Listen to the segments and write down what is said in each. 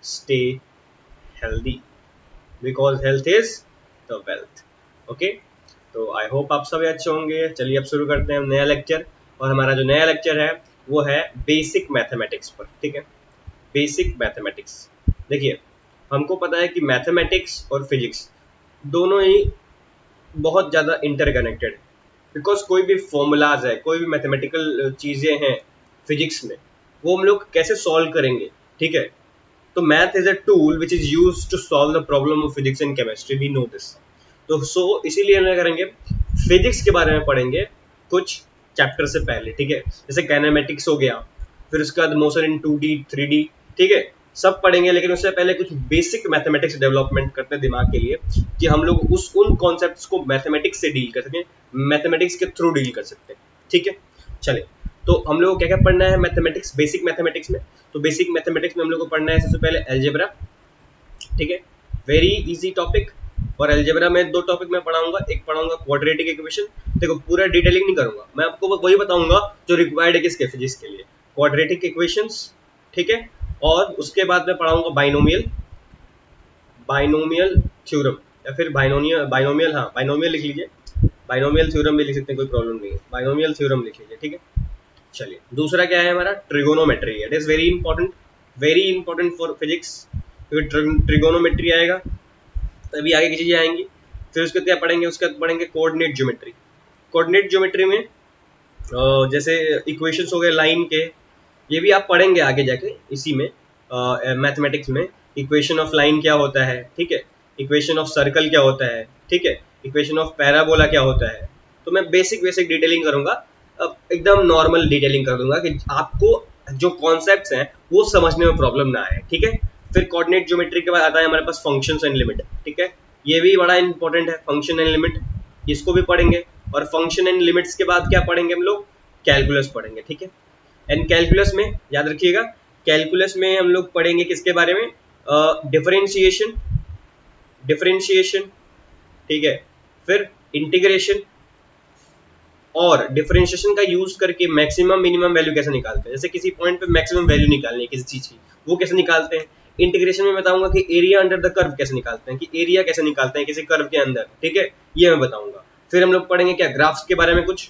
Stay healthy, because health is the wealth. Okay, तो I hope आप सभी अच्छे होंगे। चलिए अब शुरू करते हैं हम नया लेक्चर, और हमारा जो नया लेक्चर है वो है बेसिक मैथमेटिक्स पर। ठीक है, बेसिक मैथमेटिक्स। देखिए, हमको पता है कि मैथमेटिक्स और फिजिक्स दोनों ही बहुत ज़्यादा इंटरकनेक्टेड है, बिकॉज कोई भी फॉर्मूलाज है, कोई भी मैथमेटिकल चीज़ें हैं फिजिक्स में, वो हम लोग कैसे सॉल्व करेंगे। ठीक है, तो math is a tool which is use to solve the problem of physics and chemistry, we know this. तो इसीलिए हम क्या करेंगे, फिजिक्स के बारे में पढ़ेंगे कुछ चैप्टर से पहले। ठीक है, जैसे काइनेमेटिक्स हो गया, फिर उसके बाद मोशन इन 2D 3D, ठीक है, सब पढ़ेंगे। लेकिन उससे पहले कुछ बेसिक मैथमेटिक्स डेवलपमेंट करते हैं दिमाग के लिए, कि हम लोग उन कॉन्सेप्ट्स को मैथमेटिक्स से डील कर सकें, मैथमेटिक्स के थ्रू डील कर सकते हैं। ठीक है, चले, तो हम लोग को क्या क्या पढ़ना है मैथमेटिक्स, बेसिक मैथमेटिक्स में। तो बेसिक मैथमेटिक्स में हम लोग को पढ़ना है सबसे पहले अलजेब्रा। ठीक है, वेरी इजी टॉपिक। और अलजेब्रा में दो टॉपिक मैं पढ़ाऊंगा, एक पढ़ाऊंगा क्वाड्रेटिक इक्वेशन। देखो, पूरा डिटेलिंग नहीं करूंगा मैं, आपको वही बताऊंगा जो रिक्वायर्ड है किसके, फिजिक्स के लिए, क्वाड्रेटिक इक्वेशंस। ठीक है, और उसके बाद मैं पढ़ाऊंगा बाइनोमियल, बाइनोमियल थ्योरम, या फिर बाइनोमियल, हाँ बाइनोमियल लिख लीजिए, बाइनोमियल थ्योरम भी लिख सकते हैं, कोई प्रॉब्लम नहीं है, बाइनोमियल थ्योरम लिख लीजिए। ठीक है, चलिए दूसरा क्या है हमारा, trigonometry. It is very important for physics, क्योंकि ट्रिगोनोमेट्री आएगा तभी आगे की चीजें आएंगी। फिर उसके क्या पढ़ेंगे, उसके बाद पढ़ेंगे कोऑर्डिनेट ज्योमेट्री। कोऑर्डिनेट ज्योमेट्री में जैसे इक्वेशंस हो गए लाइन के, ये भी आप पढ़ेंगे आगे जाके इसी में, मैथमेटिक्स में। इक्वेशन ऑफ लाइन क्या होता है, ठीक है, इक्वेशन ऑफ सर्कल क्या होता है, ठीक है, इक्वेशन ऑफ पैराबोला क्या होता है। तो मैं बेसिक डिटेलिंग करूंगा, अब एकदम नॉर्मल डिटेलिंग कर दूंगा कि आपको जो कॉन्सेप्ट्स हैं वो समझने में प्रॉब्लम ना आए। ठीक है, फिर कोऑर्डिनेट ज्योमेट्री के बाद आता है हमारे पास फंक्शंस एंड लिमिट। ठीक है, ये भी बड़ा इंपॉर्टेंट है, फंक्शन एंड लिमिट, इसको भी पढ़ेंगे। और फंक्शन एंड लिमिट्स के बाद क्या पढ़ेंगे हम लोग, कैलकुलस पढ़ेंगे। ठीक है, एंड कैलकुलस में याद रखिएगा, कैलकुलस में हम लोग पढ़ेंगे किसके बारे में, डिफरेंशिएशन, डिफरेंशिएशन, ठीक है, फिर इंटीग्रेशन, और डिफरेंशिएशन का यूज करके मैक्सिमम मिनिमम वैल्यू कैसे निकालते हैं, जैसे किसी पॉइंट पे मैक्सिमम वैल्यू निकालनी है किसी चीज की, वो कैसे निकालते हैं। इंटीग्रेशन में बताऊंगा कि एरिया अंडर द कर्व कैसे निकालते हैं, कि एरिया कैसे निकालते हैं किसी कर्व के अंदर। ठीक है, ये मैं बताऊंगा। फिर हम लोग पढ़ेंगे क्या, ग्राफ्स के बारे में कुछ,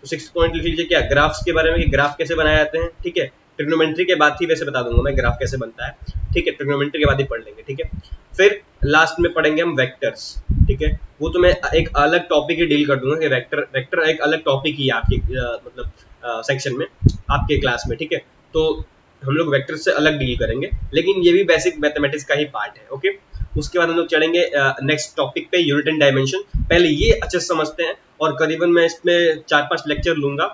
तो 6 पॉइंट लिख लीजिए क्या, ग्राफ्स के बारे में, कि ग्राफ कैसे बनाए जाते हैं। ठीक है, ट्रिग्नोमेट्री के बाद ही वैसे बता दूंगा मैं ग्राफ कैसे बनता है। ठीक है, ट्रिग्नोमेट्री के बाद ही पढ़ लेंगे। ठीक है, फिर लास्ट में पढ़ेंगे हम वेक्टर्स। ठीक है, वो तो मैं एक अलग टॉपिक ही डील कर दूंगा, कि वेक्टर एक अलग टॉपिक ही आपके मतलब सेक्शन में, आपके क्लास में। ठीक है, तो हम लोग वेक्टर से अलग डील करेंगे, लेकिन ये भी बेसिक मैथमेटिक्स का ही पार्ट है। ओके, उसके बाद हम लोग चढ़ेंगे नेक्स्ट टॉपिक पे, यूनिट एंड डायमेंशन। पहले ये अच्छे से समझते हैं, और करीबन मैं इसमें 4-5 लेक्चर लूंगा।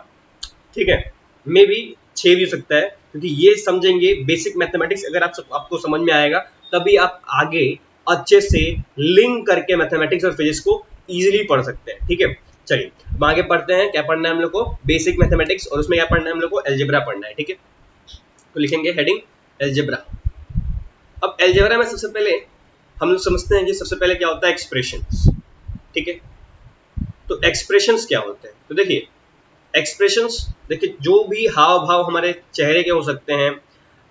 ठीक है, मे भी 6 भी हो सकता है, क्योंकि ये समझेंगे बेसिक मैथमेटिक्स, अगर आपको समझ में आएगा तभी आप आगे अच्छे से लिंक करके मैथमेटिक्स और फिजिक्स को इजीली पढ़ सकते हैं। ठीक है, चलिए अब आगे पढ़ते हैं, क्या पढ़ना है हम लोग को, बेसिक मैथमेटिक्स, और उसमें क्या पढ़ना है हम लोग को, अलजेब्रा पढ़ना है। ठीक है, तो लिखेंगे हेडिंग अलजेब्रा। अब अलजेब्रा में सबसे पहले हम लोग समझते हैं कि सबसे पहले क्या होता है, एक्सप्रेशंस। ठीक है, तो एक्सप्रेशंस क्या होते हैं, तो देखिए एक्सप्रेशंस, देखिए जो भी हाव भाव हमारे चेहरे के हो सकते हैं,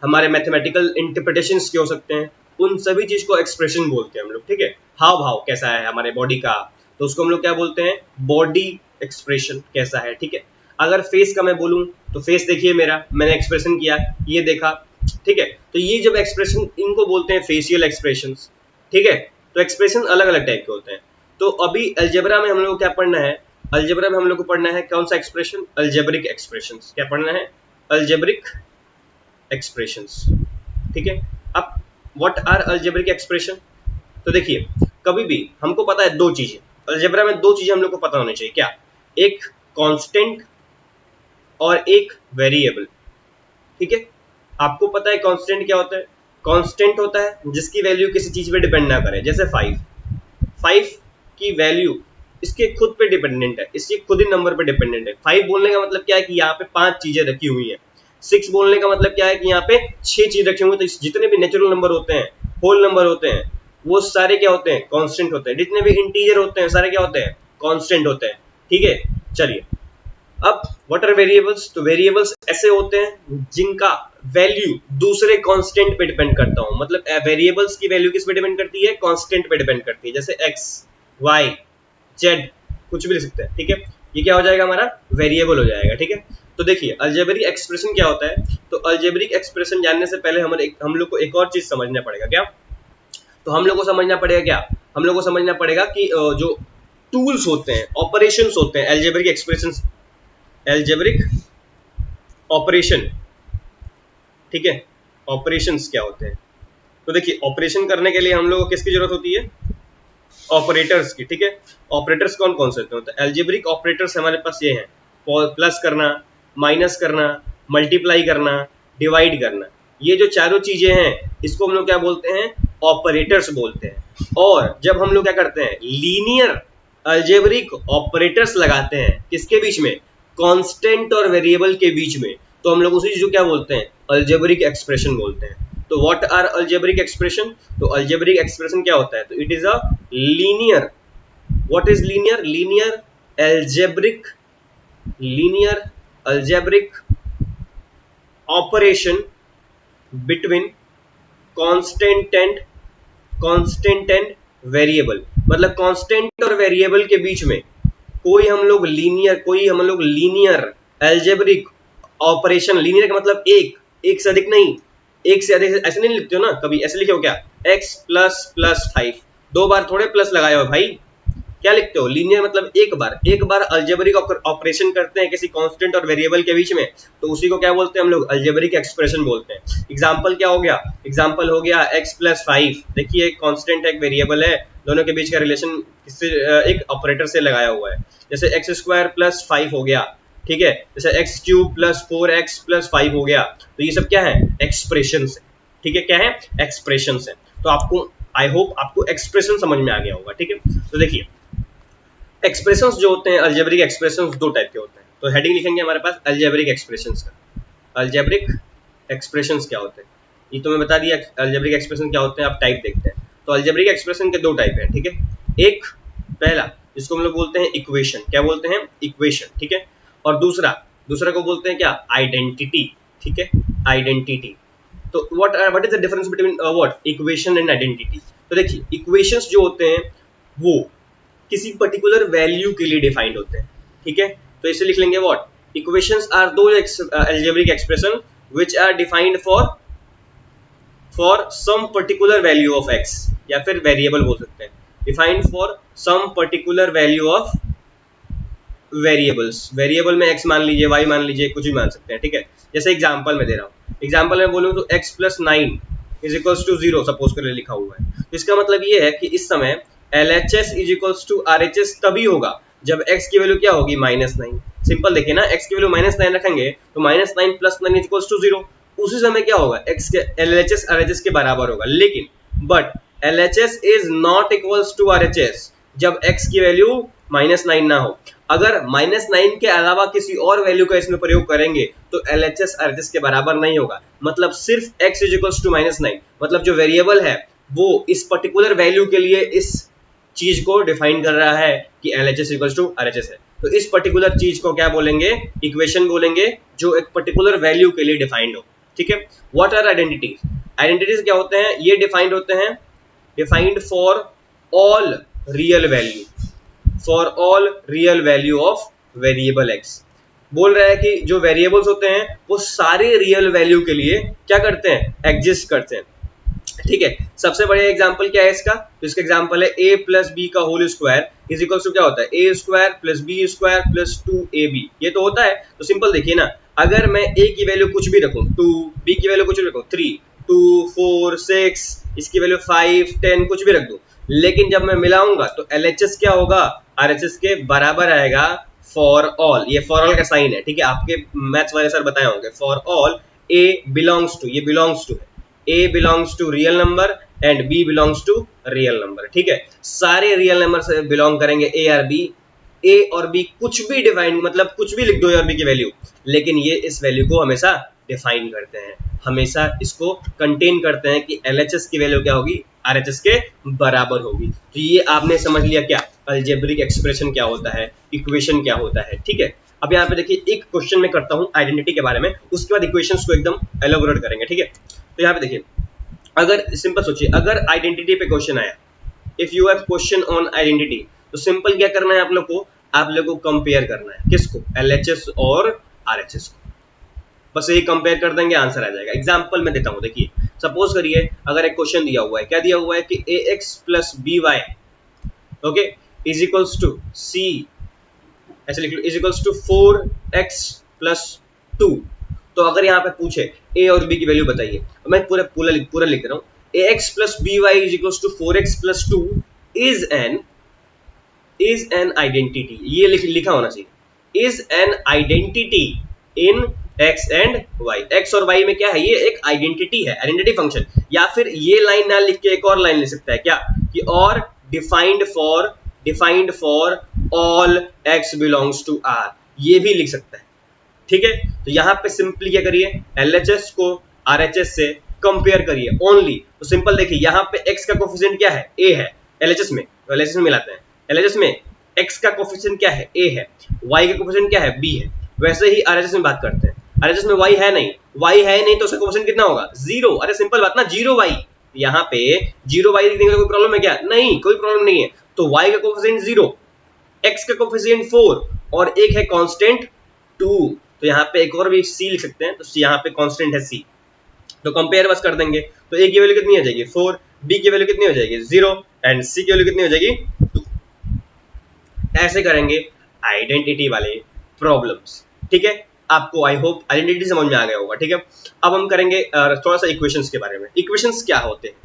हमारे मैथमेटिकल इंटरप्रिटेशंस के हो सकते हैं, उन सभी चीज को एक्सप्रेशन बोलते हैं हम लोग। ठीक है, हाव भाव कैसा है हमारे बॉडी का, तो उसको हम लोग क्या बोलते हैं, बॉडी एक्सप्रेशन कैसा है। ठीक है, अगर फेस का मैं बोलूं, तो फेस देखिए मेरा, मैंने एक्सप्रेशन किया, ये देखा। ठीक है, तो ये जब एक्सप्रेशन, इनको बोलते हैं फेशियल एक्सप्रेशंस। ठीक है, तो एक्सप्रेशन अलग अलग टाइप के होते हैं। तो अभी अलजेब्रा में हम लोग को क्या पढ़ना है, अलजेब्रा में हम लोग को पढ़ना है कौन सा एक्सप्रेशन, अलजेब्रिक एक्सप्रेशंस। क्या पढ़ना है, अलजेब्रिक एक्सप्रेशंस। ठीक है, अब व्हाट आर अलजेब्रिक एक्सप्रेशन, तो देखिए कभी भी हमको पता है दो चीजें, अलजेब्रा में दो चीजें हम लोग को पता होनी चाहिए, क्या, एक कांस्टेंट और एक वेरिएबल। ठीक है, आपको पता है कांस्टेंट क्या होता है, कांस्टेंट होता है जिसकी वैल्यू किसी चीज पे डिपेंड ना करे, जैसे 5 की वैल्यू इसके खुद पे डिपेंडेंट है, इसके खुद ही नंबर पे डिपेंडेंट है। 5 बोलने का मतलब क्या है कि यहाँ पे 5 चीजें रखी हुई हैं। 6 बोलने का मतलब क्या है कि यहाँ पे 6 चीज रखी हुई हैं। तो जितने भी नेचुरल नंबर होते हैं, होल नंबर होते हैं, वो सारे क्या होते हैं, कांस्टेंट होते हैं। जितने भी इंटीजर होते हैं सारे क्या होते हैं, कांस्टेंट होते हैं। ठीक है, चलिए अब व्हाट आर वेरिएबल्स, तो वेरिएबल्स ऐसे होते हैं जिनका वैल्यू दूसरे कांस्टेंट पे डिपेंड करता हूं, मतलब वेरिएबल्स की वैल्यू किस पे डिपेंड करती है, कांस्टेंट पे डिपेंड करती है, जैसे x y z कुछ भी लिख सकते हैं, ठीक है। ये क्या हो जाएगा, हमारा वेरिएबल हो जाएगा, ठीक है। तो देखिए अलजेब्रिक एक्सप्रेशन क्या होता है, तो अलजेब्रिक एक्सप्रेशन जानने से पहले हम लोग को एक और चीज समझना पड़ेगा। क्या? तो हम लोग को समझना पड़ेगा क्या, हम लोग को समझना पड़ेगा कि जो टूल्स होते हैं, ऑपरेशंस होते हैं, अलजेब्रिक एक्सप्रेशंस, अलजेब्रिक ऑपरेशन, ठीक है, ऑपरेशंस क्या होते हैं। तो देखिए ऑपरेशन करने के लिए हम लोग को किसकी जरूरत होती है, ऑपरेटर्स की, ठीक है। ऑपरेटर्स कौन कौन से होते हैं, तो अलजेब्रिक ऑपरेटर्स हमारे पास ये हैं, प्लस करना, माइनस करना, मल्टीप्लाई करना, डिवाइड करना, ये जो चारों चीजें हैं इसको हम लोग क्या बोलते हैं, ऑपरेटर्स बोलते हैं। और जब हम लोग क्या करते हैं, लीनियर अलजेब्रिक ऑपरेटर्स लगाते हैं किसके बीच में, कांस्टेंट और वेरिएबल के बीच में, तो हम लोग उसी चीज को क्या बोलते हैं, अलजेब्रिक एक्सप्रेशन बोलते हैं। तो व्हाट आर अलजेब्रिक एक्सप्रेशन, तो अलजेब्रिक एक्सप्रेशन क्या होता है, तो it is a linear, what is linear, linear algebraic operation between constant and variable, मतलब कांस्टेंट और वेरिएबल के बीच में कोई हम लोग लीनियर अलजेब्रिक ऑपरेशन, लीनियर का मतलब एक से अधिक नहीं, एक से अधिक ऐसे नहीं लिखते हो ना, कभी ऐसे लिखे हो क्या, x प्लस प्लस 5, दो बार थोड़े प्लस लगाए हो भाई, क्या लिखते हो, लीनियर मतलब एक बार अलजेब्रिक ऑपरेशन करते हैं किसी कांस्टेंट और वेरिएबल के बीच में, तो उसी को क्या बोलते हैं हम लोग, अलजेब्रिक एक्सप्रेशन बोलते हैं। एग्जांपल क्या हो गया, एग्जांपल हो गया x प्लस 5, देखिए एक कांस्टेंट है, एक वेरिएबल है, दोनों के बीच का रिलेशन किससे, एक ऑपरेटर से लगाया हुआ है, जैसे एक्स स्क्वायर प्लस 5 हो गया, ठीक है, जैसे x cube plus 4x plus 5 हो गया, तो ये सब क्या है, एक्सप्रेशन है, ठीक है, क्या है, एक्सप्रेशन है। तो आपको, आई होप आपको एक्सप्रेशन समझ में आ गया होगा, ठीक है। तो देखिए एक्सप्रेशंस जो होते हैं, अलजेब्रिक एक्सप्रेशंस दो टाइप के होते हैं, तो हेडिंग लिखेंगे हमारे पास अलजेब्रिक एक्सप्रेशंस का, अलजेब्रिक एक्सप्रेशंस क्या होते हैं, ये तो मैं बता दिया अलजेब्रिक एक्सप्रेशन क्या होते हैं, आप टाइप देखते हैं। तो अलजेब्रिक एक्सप्रेशन के दो टाइप हैं, ठीक है, एक पहला जिसको हम लोग बोलते हैं इक्वेशन, क्या बोलते हैं, इक्वेशन, ठीक है, और दूसरा को बोलते हैं क्या, आइडेंटिटी, ठीक है, आइडेंटिटी। तो what is the difference between what, equation and identity. तो देखिए इक्वेशंस जो होते हैं वो किसी पर्टिकुलर वैल्यू के लिए डिफाइंड होते हैं, ठीक है। तो इसे लिख लेंगे what, equations are two algebraic expression which are defined for some particular value of x, या फिर वेरिएबल बोल सकते हैं, defined for some particular value of variables, variable में x मान लीजिए, y मान लीजिए, कुछ भी मान सकते हैं, ठीक है। जैसे एग्जांपल में दे रहा हूँ, एग्जांपल में बोलूँ तो x plus 9 is equals to 0 suppose कर लिखा हुआ है, तो इसका मतलब ये है कि इस समय LHS is equals to RHS तभी होगा जब x की वैल्यू क्या होगी, -9। सिंपल देखिए ना, x की वैल्यू -9 रखेंगे तो -9 प्लस 9 इज इक्वल्स टू 0, उसी समय क्या होगा, x के LHS RHS के बराबर होगा, लेकिन but LHS is not equals to RHS जब x की वैल्यू -9 ना हो। अगर -9 के अलावा किसी और वैल्यू का इसमें प्रयोग करेंगे तो LHS RHS के बराबर नहीं होगा, मतलब सिर्फ x इज इक्वल्स टू -9, मतलब जो वेरिएबल है वो इस पर्टिकुलर वैल्यू के लिए इस चीज को डिफाइन कर रहा है कि LHS इक्वल्स टू RHS है, तो इस पर्टिकुलर चीज को क्या बोलेंगे, इक्वेशन बोलेंगे, जो एक पर्टिकुलर वैल्यू के लिए डिफाइंड हो, ठीक है। व्हाट आर आइडेंटिटीज, आइडेंटिटीज क्या होते हैं, ये डिफाइंड होते हैं, defined for all real value of variable x, बोल रहा है कि जो वेरिएबल्स होते हैं वो सारे रियल वैल्यू के लिए क्या करते हैं, एग्जिस्ट करते हैं, ठीक है। सबसे बढ़िया एग्जांपल क्या है इसका, तो इसका एग्जांपल है a प्लस बी का whole square is equal to क्या होता है, a square plus B square plus 2ab, ये तो होता है। तो सिंपल देखिए ना, अगर मैं a की वैल्यू कुछ भी रखूं 2, b की वैल्यू कुछ भी रखूं 3, 2, 4, 6, इसकी वैल्यू 5, 10 कुछ भी रख दूं, लेकिन जब मैं मिलाऊंगा तो LHS क्या होगा, RHS के बराबर आएगा फॉर ऑल, ये फॉर ऑल का साइन है, ठीक है, आपके मैथ्स वाले सर बताए होंगे, for all a belongs to, ये बिलोंग्स टू है, A belongs to real number and B belongs to real number, ठीक है, सारे रियल नंबर से बिलोंग करेंगे A और B, A और B कुछ भी डिफाइन, मतलब कुछ भी लिख दो A और B की वैल्यू, लेकिन ये इस वैल्यू को हमेशा डिफाइन करते हैं, हमेशा इसको कंटेन करते हैं कि LHS की वैल्यू क्या होगी, RHS के बराबर होगी। तो ये आपने समझ लिया क्या अलजेब्रिक एक्सप्रेशन क्या होता है, इक्वेशन क्या होता है, ठीक है। अब यहाँ पे देखिए एक क्वेश्चन में करता हूँ आइडेंटिटी के बारे में, उसके बाद इक्वेशंस को एकदम एलोबोरेट करेंगे, ठीक है। तो यहाँ पे देखिए, अगर सिंपल सोचिए, अगर आइडेंटिटी पे क्वेश्चन आया, if you have question on identity, तो सिंपल क्या करना है आप लोग को कंपेयर करना है, किसको, LHS और RHS को, बस यही कंपेयर कर देंगे, आंसर आ जाएगा। एग्जाम्पल में देता हूँ, देखिए सपोज करिए अगर एक क्वेश्चन दिया हुआ है, क्या दिया हुआ है कि AX plus BY okay is equals to C, ऐसे लिख लो, is equals to 4x plus 2। तो अगर यहाँ पे पूछे A और B की वैल्यू बताइए, मैं पूरा लिख रहा हूँ, AX plus BY is equals to 4x plus 2 is an identity, ये लिखा होना चाहिए, is an identity in x and y। x और y में क्या है, ये एक आइडेंटिटी है, आइडेंटिटी फंक्शन। या फिर ये लाइन ना लिख के एक और लाइन लिख सकता है, क्या कि और defined for all x belongs to r, ये भी लिख सकता है, ठीक है। तो यहाँ पे सिंपली क्या करिए, LHS को RHS से कंपेयर करिए ओनली। तो सिंपल देखिए, यहाँ पे x का कोफिशिएंट क्या है, a है, LHS में, तो LHS में मिलाते हैं, LHS में x का कोफिशिएंट क्या है, a है, y का कोफिशिएंट क्या है, b है। वैसे ही RHS में बात करते हैं, RHS में y है नहीं, तो उसका कोफिशिएंट कितना होगा, 0। अरे सिंपल बात ना, 0y, यहाँ पे 0y लिखने का कोई प्रॉब्लम है क्या, नहीं, कोई प्रॉब्लम नहीं है। तो y का कोफिशिएंट 0, x का कोफिशिएंट 4 और एक है कांस्टेंट 2, तो यहाँ पे एक और भी c लिख सकते हैं, तो यहाँ पे कांस्टेंट है c। तो कंपेयर बस कर देंगे, तो a की वैल्यू कितनी हो जाएगी 4, b की वैल्यू कितनी हो जाएगी 0 एंड c की वैल्यू कितनी हो जाएगी 2। ऐसे करेंगे आइडेंटिटी वाले प्रॉब्लम्स, ठीक है। आपको आई होप आइडेंटिटी समझ में आ गया होगा, ठीक है। अब हम करेंगे थोड़ा सा इक्वेशंस के बारे में। इक्वेशंस क्या होते हैं,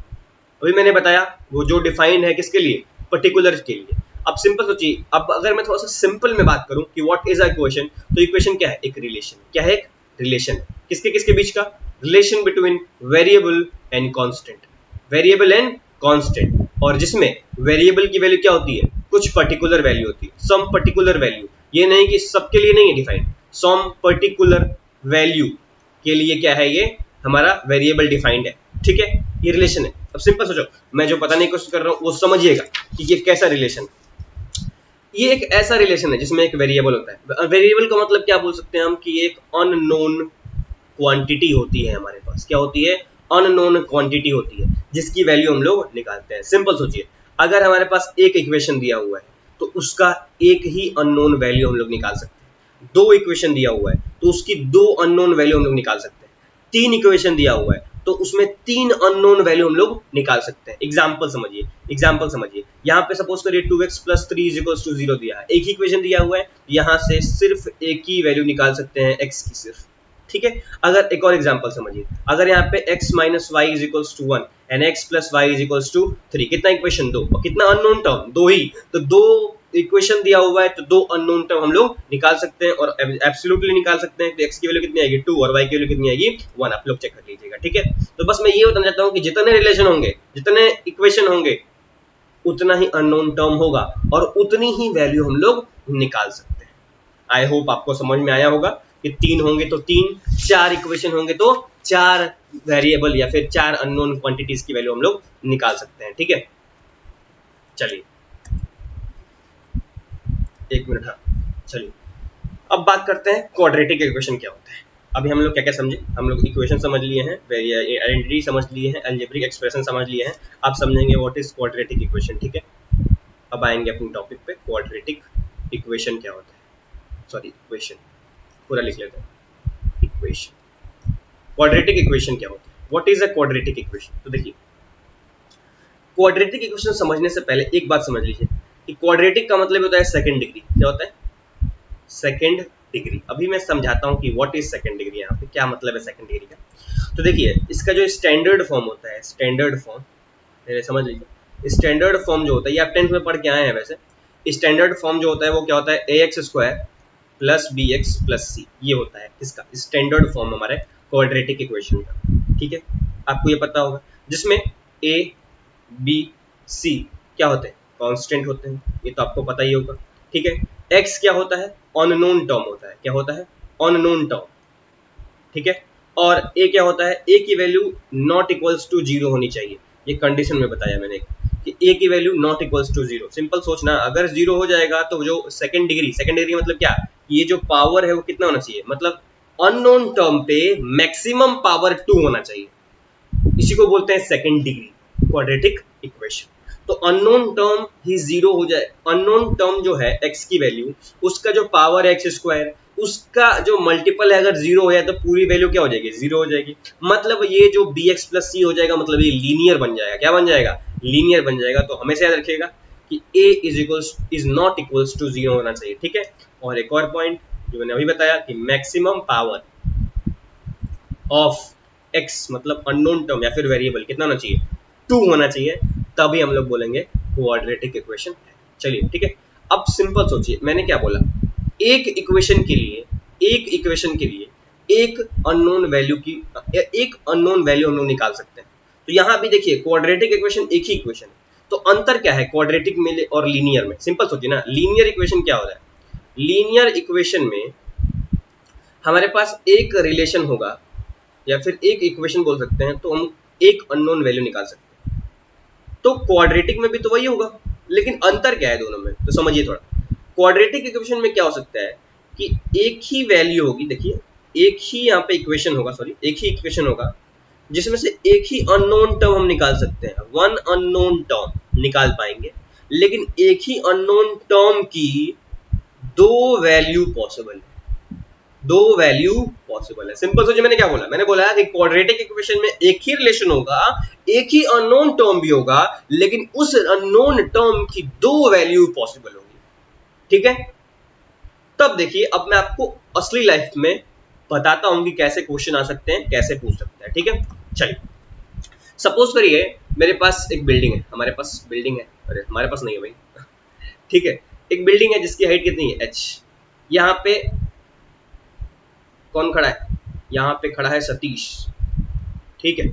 अभी मैंने बताया, वो जो डिफाइंड है किसके लिए, पर्टिकुलर के लिए। अब सिंपल सोचिए, अब अगर मैं थोड़ा सा सिंपल में बात करूं कि व्हाट इज अ इक्वेशन, तो इक्वेशन क्या है, एक रिलेशन, क्या है, एक रिलेशन, किसके किसके बीच का, relation between variable and constant, variable and constant, और जिसमें वेरिएबल की वैल्यू क्या होती है, कुछ पर्टिकुलर वैल्यू होती है, सम पर्टिकुलर वैल्यू, ये नहीं कि सबके लिए नहीं है डिफाइंड, सम पर्टिकुलर वैल्यू के लिए क्या है, ये हमारा वेरिएबल डिफाइंड है, ठीक है, ये रिलेशन है। अब सिंपल सोचो, मैं जो बताने की कोशिश कर रहा हूं वो समझिएगा कि ये कैसा रिलेशन, ये एक ऐसा रिलेशन है जिसमें एक वेरिएबल होता है। वेरिएबल का मतलब क्या बोल सकते हैं हम, कि एक अननोन क्वांटिटी होती है हमारे पास, क्या होती है, अननोन क्वांटिटी होती है, जिसकी वैल्यू हम लोग निकालते हैं। सिंपल सोचिए, अगर हमारे पास एक इक्वेशन दिया हुआ है तो उसका एक ही अननोन वैल्यू हम लोग निकाल सकते हैं। दो इक्वेशन दिया हुआ है तो उसकी दो अननोन वैल्यू हम लोग निकाल सकते हैं। तीन इक्वेशन दिया हुआ है तो उसमें तीन अननोन वैल्यू हम लोग निकाल सकते हैं। एग्जाम्पल समझिए, यहाँ पे सपोज करिए 2x plus 3 is equals to 0 दिया है, एक ही इक्वेशन दिया हुआ है, यहाँ से सिर्फ एक ही वैल्यू निकाल सकते हैं, x की सिर्फ, ठीक है। अगर एक और एग्जांपल समझिए, अगर यहाँ पे x minus y is equals to 1 and x plus y is equals to 3, कितना इक्वेशन, दो, और कितना अननोन टर्म, दो ही, तो दो इक्वेशन दिया हुआ है तो दो अननोन टर्म हम लोग निकाल सकते हैं, और एब्सोल्युटली निकाल सकते हैं। तो x की वैल्यू कितनी आएगी 2 और y की वैल्यू कितनी आएगी 1, आप लोग चेक कर लीजिएगा, ठीक है। तो बस मैं ये बताना चाहता हूँ कि जितने रिलेशन होंगे, जितने इक्वेशन होंगे, उतना ही अननोन टर्म होगा और उतनी ही वैल्यू हम लोग निकाल सकते हैं। आई होप आपको समझ में आया होगा कि तीन होंगे तो तीन, चार इक्वेशन होंगे तो चार वेरिएबल या फिर चार अननोन क्वांटिटीज की वैल्यू हम लोग निकाल सकते हैं, ठीक है। चलिए एक मिनट, हाँ चलिए अब बात करते हैं क्वाड्रेटिक इक्वेशन क्या होता है। अभी हम लोग क्या क्या समझे, हम लोग इक्वेशन समझ लिए हैं, आइडेंटिटी समझ लिए हैं, अलजेब्रिक एक्सप्रेशन समझ लिए हैं, आप समझेंगे व्हाट इज क्वाड्रेटिक इक्वेशन, ठीक है। अब आएंगे अपने टॉपिक पे, क्वाड्रेटिक इक्वेशन क्या होता है, सॉरी इक्वेशन पूरा लिख लेते हैं, इक्वेशन, क्वाड्रेटिक इक्वेशन क्या होता है, what is a quadratic equation. तो देखिए, क्वाड्रेटिक इक्वेशन समझने से पहले एक बात समझ लीजिए कि क्वाड्रेटिक का मतलब होता है सेकंड डिग्री, क्या होता है, सेकंड डिग्री। अभी मैं समझाता हूं कि व्हाट इज सेकंड डिग्री, यहाँ पे क्या मतलब है सेकंड डिग्री का। तो देखिए, इसका जो स्टैंडर्ड फॉर्म होता है, स्टैंडर्ड फॉर्म समझ लीजिए, स्टैंडर्ड फॉर्म जो होता है, ये आप 10th में पढ़ के आए हैं वैसे, स्टैंडर्ड फॉर्म जो होता है वो क्या होता है, ax square plus bx plus c, ये होता है इसका स्टैंडर्ड फॉर्म हमारे क्वाड्रेटिक इक्वेशन का, ठीक है। आपको ये पता होगा, जिसमें a b c क्या होते हैं, कांस्टेंट होते हैं, ये तो आपको पता ही होगा, ठीक है। x क्या होता है, अननोन टर्म होता है, क्या होता है, अननोन टर्म, ठीक है। और a क्या होता है, a की वैल्यू नॉट इक्वल्स टू 0 होनी चाहिए, ये कंडीशन में बताया मैंने कि ए की value not equals to zero. Simple सोचना, अगर जीरो हो जाएगा तो जो सेकंड डिग्री मतलब क्या, ये जो पावर है वो कितना होना चाहिए, मतलब अननोन टर्म पे मैक्सिमम पावर 2 होना चाहिए, इसी को बोलते हैं सेकंड डिग्री क्वाड्रेटिक इक्वेशन। तो अननोन टर्म ही जीरो हो जाए, अननोन टर्म जो है x की वैल्यू, उसका जो पावर है एक्स स्क्वायर, उसका जो मल्टीपल है अगर जीरो हो जाए तो पूरी वैल्यू क्या हो जाएगी, जीरो हो जाएगी। मतलब ये जो bx प्लस सी हो जाएगा, मतलब ये लीनियर बन जाएगा। क्या बन जाएगा, लीनियर बन जाएगा। तो हमेशा याद रखिएगा कि a is not equals to zero होना चाहिए, ठीक है। और एक और पॉइंट जो मैंने अभी बताया कि मैक्सिमम पावर ऑफ x मतलब अननोन टर्म या फिर वेरिएबल कितना होना चाहिए, 2 होना चाहिए, तभी हम लोग बोलेंगे क्वाड्रेटिक इक्वेशन है। चलिए ठीक है। अब सिंपल सोचिए, मैंने क्या बोला, एक इक्वेशन के लिए एक अननोन वैल्यू की एक अननोन वैल्यू हम लोग निकाल सकते हैं। तो यहां भी देखिए क्वाड्रेटिक इक्वेशन एक ही इक्वेशन है, तो अंतर क्या है क्वाड्रेटिक में और लीनियर में। सिंपल सोचिए ना, लीनियर इक्वेशन क्या होता है, लीनियर इक्वेशन में हमारे पास एक रिलेशन होगा या फिर एक इक्वेशन बोल सकते हैं, तो हम एक अननोन वैल्यू निकाल सकते हैं। तो क्वाड्रेटिक में भी तो वही होगा, लेकिन अंतर क्या है दोनों में, तो समझिए थोड़ा। क्वाड्रेटिक इक्वेशन में क्या हो सकता है कि एक ही वैल्यू होगी, देखिए एक ही यहाँ पे इक्वेशन होगा, सॉरी एक ही इक्वेशन होगा जिसमें से एक ही अननोन टर्म हम निकाल सकते हैं, वन अननोन टर्म निकाल पाएंगे, लेकिन एक ही अननोन टर्म की दो वैल्यू पॉसिबल है, दो वैल्यू पॉसिबल है। सिंपल सोचिए, मैंने क्या बोला, मैंने बोला कि क्वाड्रेटिक इक्वेशन में एक ही रिलेशन होगा, एक ही अननोन टर्म भी होगा, लेकिन उस अननोन टर्म की दो वैल्यू पॉसिबल होगी, ठीक है। तब देखिए, अब मैं आपको असली लाइफ में बताता हूं कि कैसे क्वेश्चन आ सकते हैं, कैसे पूछ सकते हैं, ठीक है। चलिए सपोज करिए मेरे पास एक बिल्डिंग है, हमारे पास बिल्डिंग है, अरे हमारे पास नहीं है भाई, ठीक है। एक बिल्डिंग है जिसकी हाइट कितनी है, h। यहाँ पे कौन खड़ा है, यहाँ पे खड़ा है सतीश, ठीक है।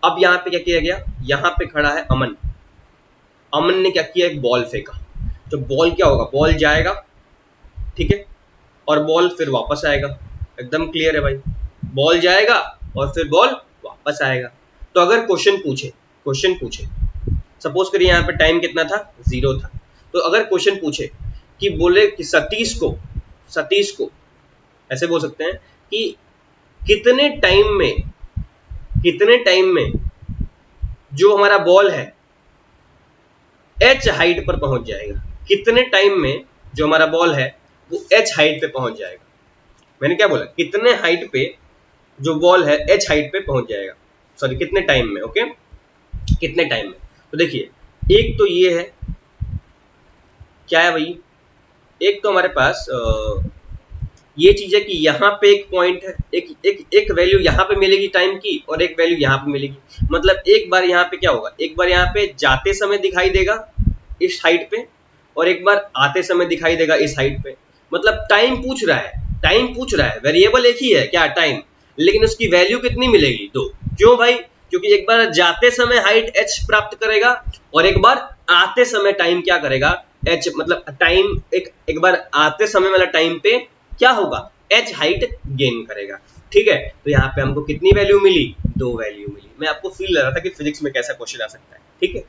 अब यहाँ पे क्या किया गया, यहाँ पे खड़ा है अमन। अमन ने क्या किया, एक बॉल फेंका। तो बॉल क्या होगा, बॉल जाएगा, ठीक है, और बॉल फिर वापस आएगा। एकदम क्लियर है भाई, बॉल जाएगा और फिर बॉल वापस आएगा। तो अगर क्वेश्चन पूछे सपोज करिए यहाँ पे टाइम कितना था, 0 था। तो अगर क्वेश्चन पूछे कि बोले कि सतीश को ऐसे बोल सकते हैं कि कितने टाइम में जो हमारा बॉल है h हाइट पर पहुंच जाएगा, कितने टाइम में जो हमारा बॉल है वो h हाइट पे पहुंच जाएगा। मैंने क्या बोला, कितने हाइट पे जो बॉल है h हाइट पे पहुंच जाएगा, सॉरी कितने टाइम में, ओके, कितने टाइम में। तो देखिए एक तो ये है, क्या है भाई, एक तो हमारे पास ये चीज है कि यहाँ पे एक पॉइंट है, एक वैल्यू यहाँ पे मिलेगी टाइम की और एक वैल्यू यहाँ पे मिलेगी। मतलब एक बार यहाँ पे क्या होगा, एक बार यहाँ पे जाते समय दिखाई देगा इस हाइट पे, और एक बार आते समय दिखाई देगा इस हाइट पे। मतलब टाइम पूछ रहा है, वेरिएबल एक ही है क्या, टाइम, लेकिन उसकी वैल्यू कितनी मिलेगी, दो। क्यों भाई, क्योंकि एक बार जाते समय हाइट h प्राप्त करेगा और एक बार आते समय टाइम क्या करेगा, h, मतलब टाइम एक बार आते समय वाला टाइम पे क्या होगा, h हाइट गेन करेगा, ठीक है। तो यहाँ पे हमको कितनी वैल्यू मिली, दो वैल्यू मिली। मैं आपको फील लग रहा था कि फिजिक्स में कैसा क्वेश्चन आ सकता है, ठीक है।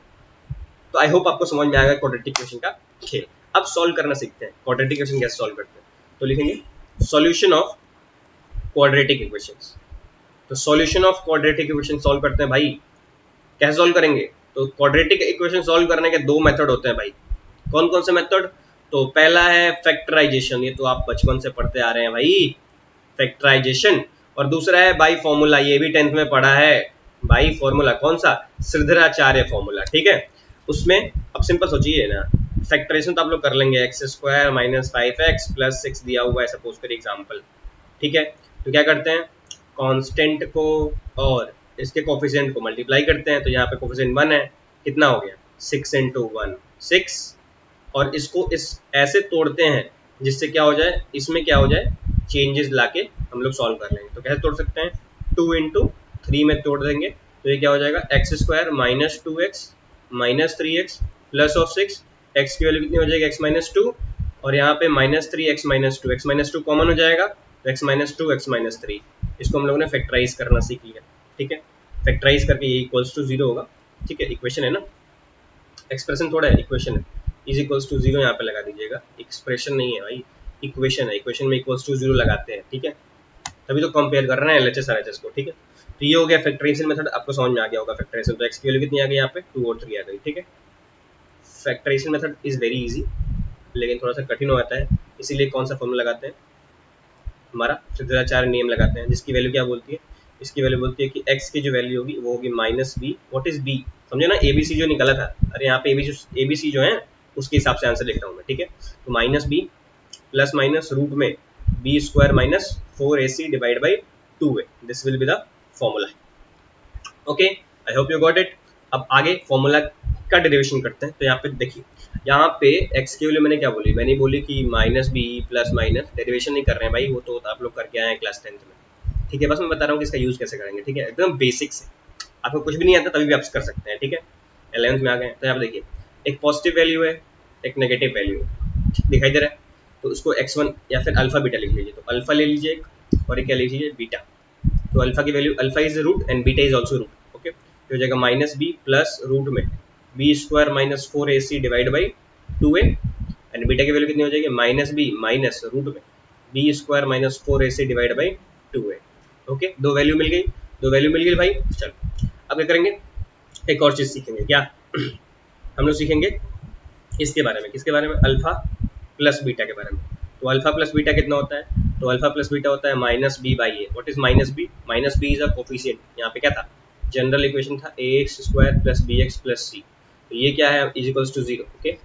तो आई होप आपको समझ में आएगा क्वाड्रेटिक इक्वेशन का खेल। अब सॉल्व करना सीखते हैं, क्वाड्रेटिक इक्वेशन कैसे सॉल्व करते हैं। तो लिखेंगे सॉल्यूशन ऑफ क्वाड्रेटिक इक्वेशंस। तो solution of quadratic equation solve करते हैं भाई, कैसे सॉल्व करेंगे। तो क्वाड्रेटिक इक्वेशन सॉल्व करने के दो मेथड होते हैं भाई। कौन कौन से मेथड, तो पहला है फैक्टराइजेशन, ये तो आप बचपन से पढ़ते आ रहे हैं भाई, फैक्टराइजेशन। और दूसरा है बाई फॉर्मूला, ये भी 10th में पढ़ा है, बाई फॉर्मूला। कौन सा, श्रीधराचार्य फॉर्मूला, ठीक है। उसमें अब सिंपल सोचिए ना, फैक्टराइजेशन तो आप लोग कर लेंगे, x square minus 5x plus 6 दिया हुआ है सपोज करिए एग्जाम्पल, ठीक है। तो क्या करते हैं, कांस्टेंट को और इसके कोफिशिएंट को मल्टीप्लाई करते हैं। तो यहाँ पे कोफिशिएंट 1 है, कितना हो गया, 6 × 1 6, और इसको इस ऐसे तोड़ते हैं जिससे क्या हो जाए, इसमें क्या हो जाए, चेंजेस लाके हम लोग सॉल्व कर लेंगे। तो कैसे तोड़ सकते हैं, 2 × 3 में तोड़ देंगे। तो ये क्या हो जाएगा, x square minus 2x minus 3x plus of 6, x की वैल्यू कितनी हो जाएगी, x माइनस 2, और यहाँ पे minus 3 x minus 2, x minus 2 common हो जाएगा, तो x माइनस 2 x माइनस 3। इसको हम लोगों ने फैक्टराइज करना सीख लिया, ठीक है। फैक्टराइज करके ये इक्वल्स टू 0 होगा, ठीक है, इक्वेशन है ना। एक्सप्रेशन थोड़ा है, इक्वेशन है, इज इक्वल्स टू जीरो यहाँ पे लगा दीजिएगा, एक्सप्रेशन नहीं है भाई, इक्वेशन है, इक्वेशन में इक्वल्स टू जीरो लगाते हैं, ठीक है, तभी तो कंपेयर कर रहे हैं एलएचएस आरएचएस को, ठीक है। तो ये हो गया फैक्टराइजेशन मेथड, आपको समझ में आ गया होगा फैक्टराइजेशन, तो एक्स की वैल्यू कितनी आ गई यहाँ पे 2 और 3 आ गई, ठीक है। Factorization method is very easy, लेकिन थोड़ा सा कठिन हो जाता है, इसीलिए कौन सा फॉर्मूला लगाते हैं, हमारा सीधा 4 नियम लगाते हैं, जिसकी वैल्यू क्या बोलती है, इसकी वैल्यू बोलती है कि x की जो वैल्यू होगी वो होगी minus B, what is b, समझे ना, एबीसी जो निकला था, अरे यहाँ पे एबीसी जो है उसके हिसाब से आंसर लिख रहा हूँ मैं, ठीक है। तो minus B plus minus root में B square minus 4ac divide by 2a, this will be the formula, okay, I hope you got it. अब आगे फॉर्मूला का डेरिवेशन करते हैं, तो यहाँ पे देखिए, यहाँ पे x की वैल्यू मैंने क्या बोली, मैंने बोली कि minus B plus minus, derivation नहीं कर रहे हैं भाई, वो तो आप लोग करके आए हैं क्लास 10th में, ठीक है, बस मैं बता रहा हूँ कि इसका यूज कैसे करेंगे, ठीक है, एकदम बेसिक से, आपको कुछ भी नहीं आता तभी भी आप कर सकते हैं, ठीक है। 11th में आ गए, तो यहाँ पे देखिए एक पॉजिटिव वैल्यू है, एक नेगेटिव वैल्यू है, दिखाई दे रहा है, तो उसको x1 या फिर अल्फा बीटा लिख लीजिए, तो अल्फा ले लीजिए एक, और एक क्या लीजिए बीटा, तो अल्फा की value, alpha is root and beta is also root, okay, तो हो जाएगा माइनस बी प्लस रूट में B square minus 4ac divide by 2a, and beta की वैल्यू कितनी हो जाएगी, माइनस बी माइनस रूट में B square minus 4ac divide by 2a, okay, दो वैल्यू मिल गई, दो वैल्यू मिल गई भाई, चलो अब क्या करेंगे, एक और चीज सीखेंगे, क्या हम लोग सीखेंगे इसके बारे में, किसके बारे में, अल्फा प्लस बीटा के बारे में। तो अल्फा प्लस बीटा कितना होता है, तो अल्फा प्लस बीटा होता है minus B by A, what is minus B, minus B is a coefficient, यहाँ पे क्या था, जनरल इक्वेशन था A X square plus B X plus C, तो ये क्या है, is equals to zero, okay,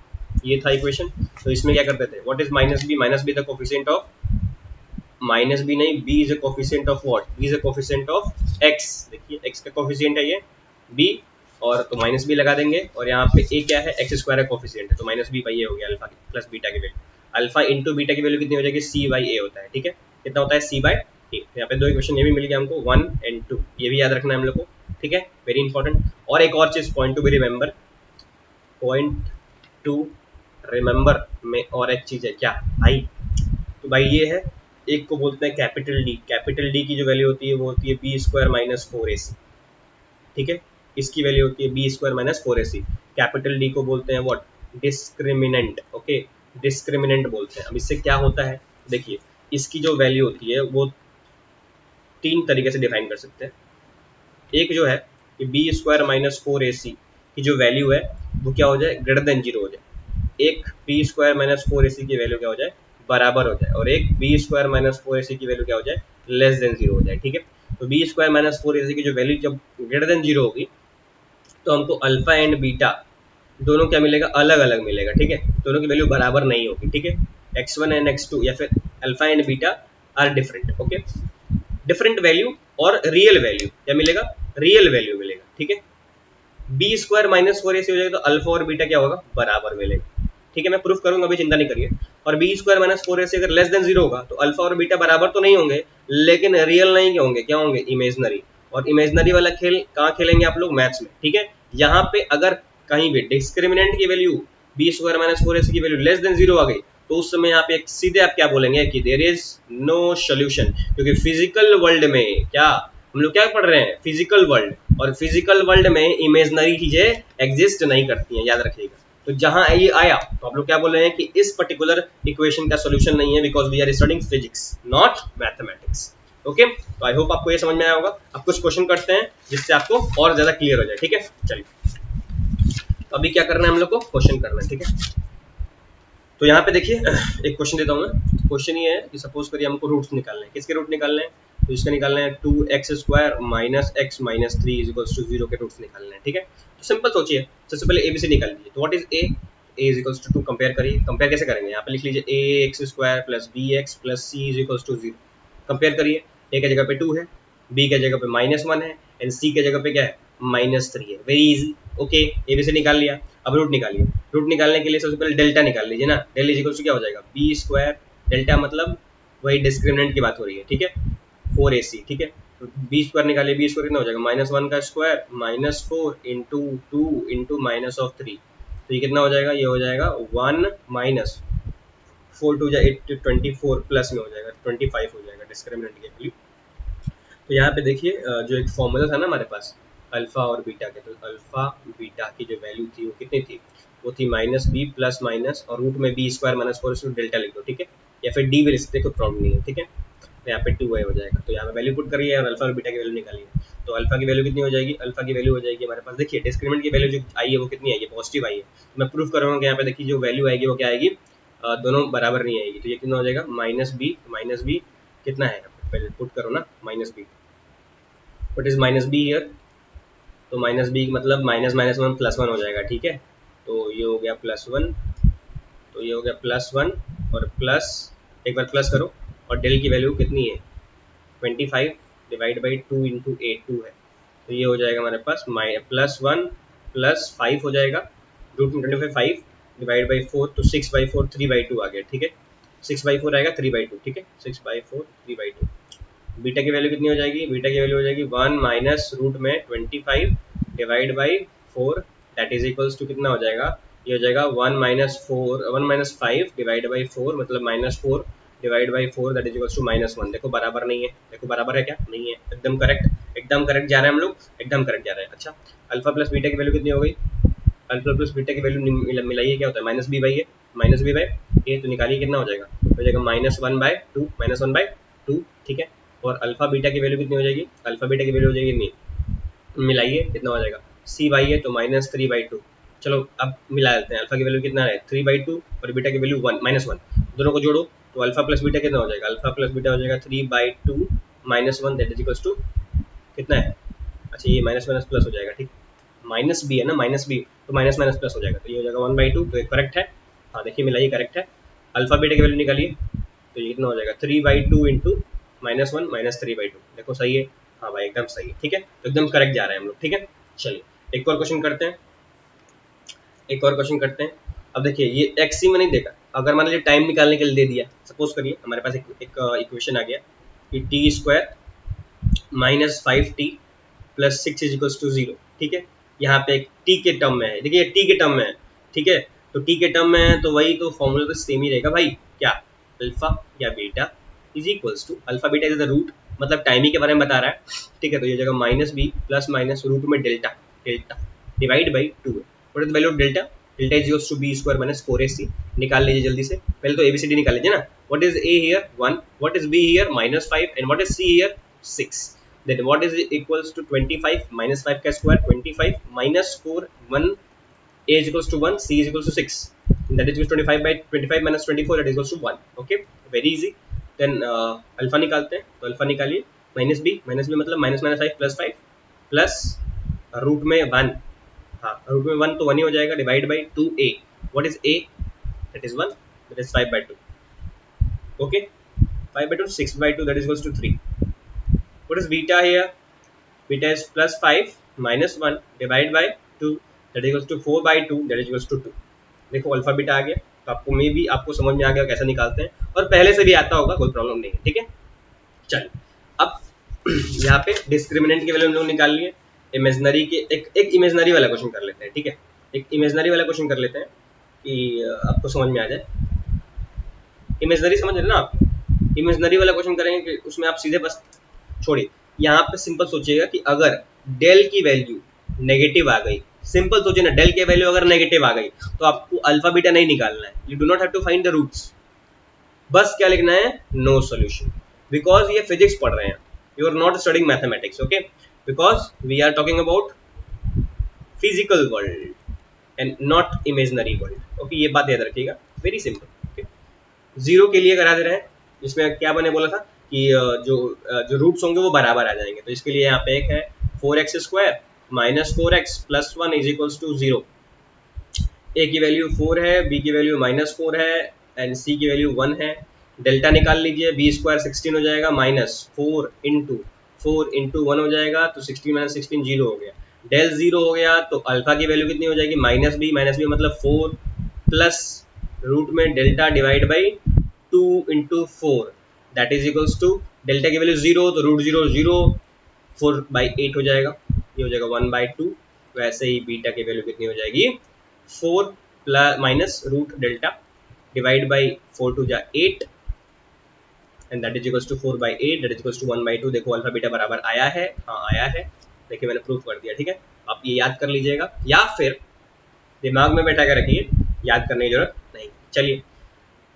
ये था इक्वेशन। तो इसमें क्या करते थे, what is minus B the coefficient of, minus B नहीं, B is a coefficient of what, B is a coefficient of x, देखिए एक्स का कोफिशिएंट है ये बी, और तो माइनस बी लगा देंगे, और यहाँ पे ए क्या है, एक्स स्क्वायर का कोफिशिएंट है, तो माइनस बी बाई ए हो गया अल्फा प्लस बीटा की वैल्यू, अल्फा इंटू बीटा की वैल्यू कितनी हो जाएगी, सी बाई ए होता है, ठीक है, कितना होता है, सी बाई ए, यहाँ पे दो इक्वेशन ये भी मिल गया हमको 1 एंड 2, ये भी याद रखना है हम लोग को, ठीक है, वेरी इंपॉर्टेंट। और एक और चीज point to be remember, point two remember में और एक चीज है क्या भाई, तो भाई ये है, एक को बोलते हैं कैपिटल डी, कैपिटल डी की जो वैल्यू होती है वो होती है बी स्क्वायर माइनस 4ac, ठीक है, इसकी वैल्यू होती है B square minus 4ac, capital D को बोलते हैं व्हाट, डिस्क्रिमिनेंट, ओके, डिस्क्रिमिनेंट बोलते हैं। अब इससे क्या होता है, देखिए इसकी जो वैल्यू होती है वो तीन तरीके से डिफाइन कर सकते हैं, एक जो है कि बी स्क्वायर माइनस 4ac की जो वैल्यू है वो क्या हो जाए, ग्रेटर देन जीरो हो जाए, एक बी स्क्वायर माइनस 4ac की वैल्यू क्या हो जाए, बराबर हो जाए, और एक बी स्क्वायर माइनस 4ac की वैल्यू क्या हो जाए, लेस देन जीरो हो जाए, ठीक है। तो बी स्क्वायर माइनस 4ac की जो वैल्यू जब ग्रेटर देन जीरो होगी, तो हमको अल्फा एंड बीटा दोनों क्या मिलेगा, अलग अलग मिलेगा, ठीक है, दोनों की वैल्यू बराबर नहीं होगी, ठीक है, x1 एंड x2 या फिर alpha and beta are different, okay, different value और रियल वैल्यू क्या मिलेगा, रियल वैल्यू मिलेगा, ठीक है, बी स्क्वायर माइनस 4ac हो जाएगा तो अल्फा और बीटा क्या होगा, बराबर मिलेगा, ठीक है, मैं प्रूफ करूंगा, अभी चिंता नहीं करिए। और बी स्क्वायर माइनस 4ac अगर लेस देन जीरो होगा तो अल्फा और बीटा बराबर तो नहीं होंगे, लेकिन रियल नहीं होंगे, क्या होंगे, इमेजनरी, और इमेजनरी वाला खेल कहाँ खेलेंगे आप लोग, मैथ्स में, ठीक है। यहाँ पे अगर कहीं भी डिस्क्रिमिनेंट की value B square minus 4ac की वैल्यू लेस देन जीरो आ गई, तो उस समय यहाँ पे सीधे आप क्या बोलेंगे कि देयर इज नो सोल्यूशन, क्योंकि फिजिकल वर्ल्ड में क्या हम लोग क्या पढ़ रहे हैं, फिजिकल वर्ल्ड, और फिजिकल वर्ल्ड में इमेजनरी चीजें एग्जिस्ट नहीं करती हैं, याद रखिएगा। तो जहां ये आया तो आप लोग क्या बोल रहे हैं कि इस पर्टिकुलर इक्वेशन का सॉल्यूशन नहीं है, because we are studying physics not mathematics, okay. तो आई होप आपको ये समझ में आया होगा। अब कुछ क्वेश्चन करते हैं जिससे आपको और ज्यादा क्लियर हो जाए, ठीक है, चलिए अभी क्या करना है हम लोग को, क्वेश्चन करना है, ठीक है। तो यहाँ पे देखिए एक क्वेश्चन देता हूँ मैं, क्वेश्चन ये है कि सपोज करिए हमको रूट्स निकालने हैं, किसके रूट निकालने हैं, तो इसका निकालना है 2x square minus X minus 3 is equals to 0 के रूट्स निकालने हैं, ठीक है। तो सिंपल सोचिए, सबसे पहले ए बी सी निकाल लीजिए, तो what is A, A is equals to 2, compare करिए, कंपेयर कैसे करेंगे, यहाँ पे लिख लीजिए A X square plus B X plus C is equals to 0, compare करिए, ए की जगह पे 2 है, बी की जगह पे -1 है, एंड सी की जगह पे क्या है, -3 है, very easy, okay, A B C निकाल लिया। अब रूट निकालिए, रूट निकालने के लिए सबसे पहले डेल्टा निकाल लीजिए ना, डेल इज इक्वल टू क्या हो जाएगा, बी स्क्वायर, डेल्टा मतलब वही डिस्क्रिमिनेंट की बात हो रही है, ठीक है, 4ac, ठीक है, तो बी स्क्वायर निकालिए, बी स्क्वायर कितना हो जाएगा, -1 का स्क्वायर -4 इंटू 2 इंटू -3, तो ये कितना हो जाएगा, ये हो जाएगा 1 माइनस 4 टू जा 8 24 प्लस में हो जाएगा 25 हो जाएगा डिस्क्रिमिनेंट की वैल्यू। तो यहाँ पे देखिए जो एक फॉर्मूला था ना हमारे पास, अल्फा और बीटा के, तो अल्फा बीटा की जो वैल्यू थी वो कितनी थी, वो थी माइनस बी प्लस माइनस और रूट में बी स्क्वायर माइनस 4 इसको डेल्टा लिख दो, ठीक है, या फिर डी भी लिख सकते, कोई प्रॉब्लम नहीं है, ठीक है। तो यहाँ पे 2y हो जाएगा, तो यहाँ पे वैल्यू पुट करिए और अल्फा और बीटा की वैल्यू निकालिए। तो अल्फा की वैल्यू कितनी हो जाएगी, अल्फा की वैल्यू हो जाएगी हमारे पास, देखिए डिस्क्रिमिनेंट की वैल्यू जो आई है वो कितनी आई है, पॉजिटिव आई है। तो मैं प्रूफ करूँगा कि यहाँ पे देखिए जो वैल्यू आएगी वो क्या आएगी, दोनों बराबर नहीं आएगी, तो ये कितना हो जाएगा माइनस बी कितना है, पहले पुट करो ना minus B, what is minus B here, तो माइनस बी मतलब minus minus one plus one हो जाएगा, ठीक है। तो ये हो गया प्लस वन, तो ये हो गया प्लस वन और प्लस, एक बार प्लस करो, और डेल की वैल्यू कितनी है 25 डिवाइड बाई 2 इंटू एट 2 है, तो ये हो जाएगा हमारे पास प्लस वन प्लस फाइव हो जाएगा, रूट में 25 फाइव डिवाइड बाई फोर, तो 6/4 3/2 आ गया, ठीक है, 6/4 आएगा 3/2, ठीक है, 6/4 3/2। बीटा की वैल्यू कितनी हो जाएगी, बीटा की वैल्यू हो जाएगी 1 माइनस रूट में 25 divide by 4, that is equals to कितना हो जाएगा, ये हो जाएगा 1 - 5 डिवाइड बाई 4 मतलब -4 divide by 4 that is equals to -1। देखो बराबर नहीं है, देखो बराबर है क्या, नहीं है, एकदम करेक्ट, एकदम करेक्ट जा रहे हैं हम लोग, एकदम करेक्ट जा रहे हैं। अच्छा, अल्फा प्लस बीटा की वैल्यू कितनी हो गई, अल्फा प्लस बीटा की वैल्यू मिलाइए क्या होता है, minus B by A, minus B by A, तो निकालिए कितना हो जाएगा, हो जाएगा -1/2 -1/2, ठीक है। और अल्फा बीटा की वैल्यू कितनी हो जाएगी, अल्फा बीटा की वैल्यू हो जाएगी नहीं, मिलाइए कितना हो जाएगा, सी बाई है तो -3/2। चलो अब मिला लेते हैं, अल्फा की वैल्यू कितना है 3/2 और बीटा की वैल्यू -1, दोनों को जोड़ो तो अल्फा प्लस बीटा कितना हो जाएगा, अल्फा प्लस बीटा हो जाएगा 3/2 -1 दैट इज इक्वल्स टू कितना है, अच्छा ये माइनस माइनस प्लस हो जाएगा, ठीक, माइनस बी है ना, माइनस बी तो माइनस माइनस प्लस हो जाएगा, तो ये हो जाएगा 1/2, तो ये करेक्ट है। हाँ देखिए मिलाइए, करेक्ट है। अल्फा बीटा की वैल्यू निकालिए, तो ये कितना हो जाएगा 3/2 इंटू -1 -3/2, देखो सही है, हाँ भाई एकदम सही है, ठीक है, तो एकदम करेक्ट जा रहे हैं हम लोग, ठीक है। चलिए एक और क्वेश्चन करते हैं, एक और क्वेश्चन करते हैं। अब देखिए ये एक्स ही में नहीं देखा, अगर मान लीजिए टाइम निकालने के लिए दे दिया, सपोज करिए हमारे पास एक इक्वेशन आ गया कि T square -5t plus 6 is equals to 0, ठीक है। यहाँ पे एक टी के टर्म में है, देखिए टी के टर्म में है, ठीक है, तो टी के टर्म में है तो वही तो फॉर्मूला तो सेम ही रहेगा भाई, क्या अल्फा या beta is equals to, alpha beta is the root, मतलब टाइम ही के बारे में बता रहा है, ठीक है, तो ये जगह minus B plus minus root में डेल्टा, डेल्टा डिवाइड बाई 2 है, what is the value of delta, delta is equals to B square minus 4ac, निकाल लीजिए जल्दी से, पहले तो एबीसीडी निकाल लीजिए ना, what is A here 1, what is be here -5 and what is see here 6, then what is equals to 25 minus 5 का square 25 minus 4 1, a is equals to 1, c is equals to 6, that is equals 25 by 25 minus 24 that is equals to 1, okay very easy। then alpha निकालते हैं, तो alpha निकालिए, minus B मतलब minus minus 5 plus 5 plus root में 1, हाँ root में 1 तो 1 ही हो जाएगा, divide by 2a, what is a, that is 1, that is 5/2, okay 5/2 6/2 that is equals to 3, what is beta here, beta is plus 5 minus 1 divided by 2 that equals to 4/2 that is equals to 2। देखो alpha beta आ गया, तो आपको मे भी आपको समझ में आ गया कैसे निकालते हैं, और पहले से भी आता होगा, कोई प्रॉब्लम नहीं है, ठीक है। चलिए अब यहाँ पे डिस्क्रिमिनेंट की वैल्यू हम लोग निकाल लिए, इमेजनरी के एक इमेजनरी वाला क्वेश्चन कर लेते हैं, ठीक है, एक इमेजनरी वाला क्वेश्चन कर लेते हैं कि आपको समझ में आ जाए, इमेजनरी समझ रहे ना आप, इमेजनरी वाला क्वेश्चन करेंगे कि उसमें आप सीधे बस छोड़िए, यहाँ पे सिंपल सोचिएगा कि अगर डेल की वैल्यू नेगेटिव आ गई, सिंपल सोचिए ना, डेल की वैल्यू अगर नेगेटिव आ गई तो आपको अल्फा बीटा नहीं निकालना है, you do not have to find the roots, बस क्या लिखना है, नो सॉल्यूशन, बिकॉज ये फिजिक्स पढ़ रहे हैं, you are not studying mathematics, okay, because we are talking about physical world and not imaginary world, okay, ये बात याद रखिएगा, वेरी सिंपल, ओके। जीरो के लिए करा दे रहे हैं, इसमें क्या बने बोला था कि जो रूट्स होंगे वो बराबर आ जाएंगे, तो इसके लिए यहाँ पे एक है 4x² minus 4x plus 1 is equals to 0, A की वैल्यू 4 है, बी की वैल्यू -4 है एंड सी की वैल्यू 1 है, डेल्टा निकाल लीजिए, बी स्क्वायर 16 हो जाएगा माइनस 4 इंटू 1 हो जाएगा, तो 16 माइनस 16 जीरो हो गया, डेल जीरो हो गया, तो अल्फा की वैल्यू कितनी हो जाएगी माइनस बी मतलब 4 प्लस रूट में delta divide by 2 into 4 that is equals to, delta की वैल्यू 0 तो रूट 0 0, 4/8 हो जाएगा, ये हो जाएगा 1/2, वैसे ही बीटा की वैल्यू कितनी हो जाएगी 4 plus minus root delta divide by 4 टू जा 8 and that is equals to 4/8 that is equals to 1/2। देखो अल्फा बीटा बराबर आया है, हाँ आया है, देखिए मैंने प्रूफ कर दिया, ठीक है। आप ये याद कर लीजिएगा या फिर दिमाग में बैठा कर रखिए, याद करने की जरूरत नहीं। चलिए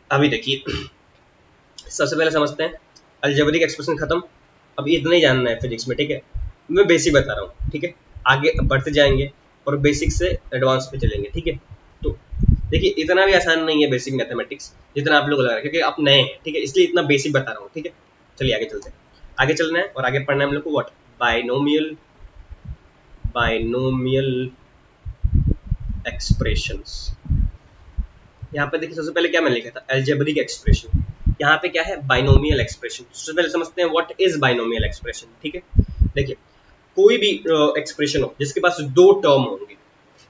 अभी देखिए, सबसे पहले समझते हैं अलजेब्रिक एक्सप्रेशन खत्म। अब इतना ही जानना है फिजिक्स में, ठीक है। मैं बेसिक बता रहा हूँ, ठीक है। आगे बढ़ते जाएंगे और बेसिक से एडवांस पे चलेंगे, ठीक है। तो देखिए इतना भी आसान नहीं है बेसिक मैथमेटिक्स जितना आप लोग लग रहा है, क्योंकि आप नए हैं, ठीक है, इसलिए इतना बेसिक बता रहा हूँ, ठीक है। चलिए आगे चलते हैं, आगे चलना है और आगे पढ़ना है हम लोग को व्हाट, बाइनोमियल बाइनोमियल एक्सप्रेशंस। यहाँ पे देखिए सबसे पहले क्या मैंने लिखा था, अलजेब्रिक एक्सप्रेशन। यहाँ पे क्या है, बाइनोमियल एक्सप्रेशन। सबसे पहले समझते हैं व्हाट इज बाइनोमियल एक्सप्रेशन, ठीक है। देखिए कोई भी एक्सप्रेशन हो जिसके पास दो टर्म होंगे,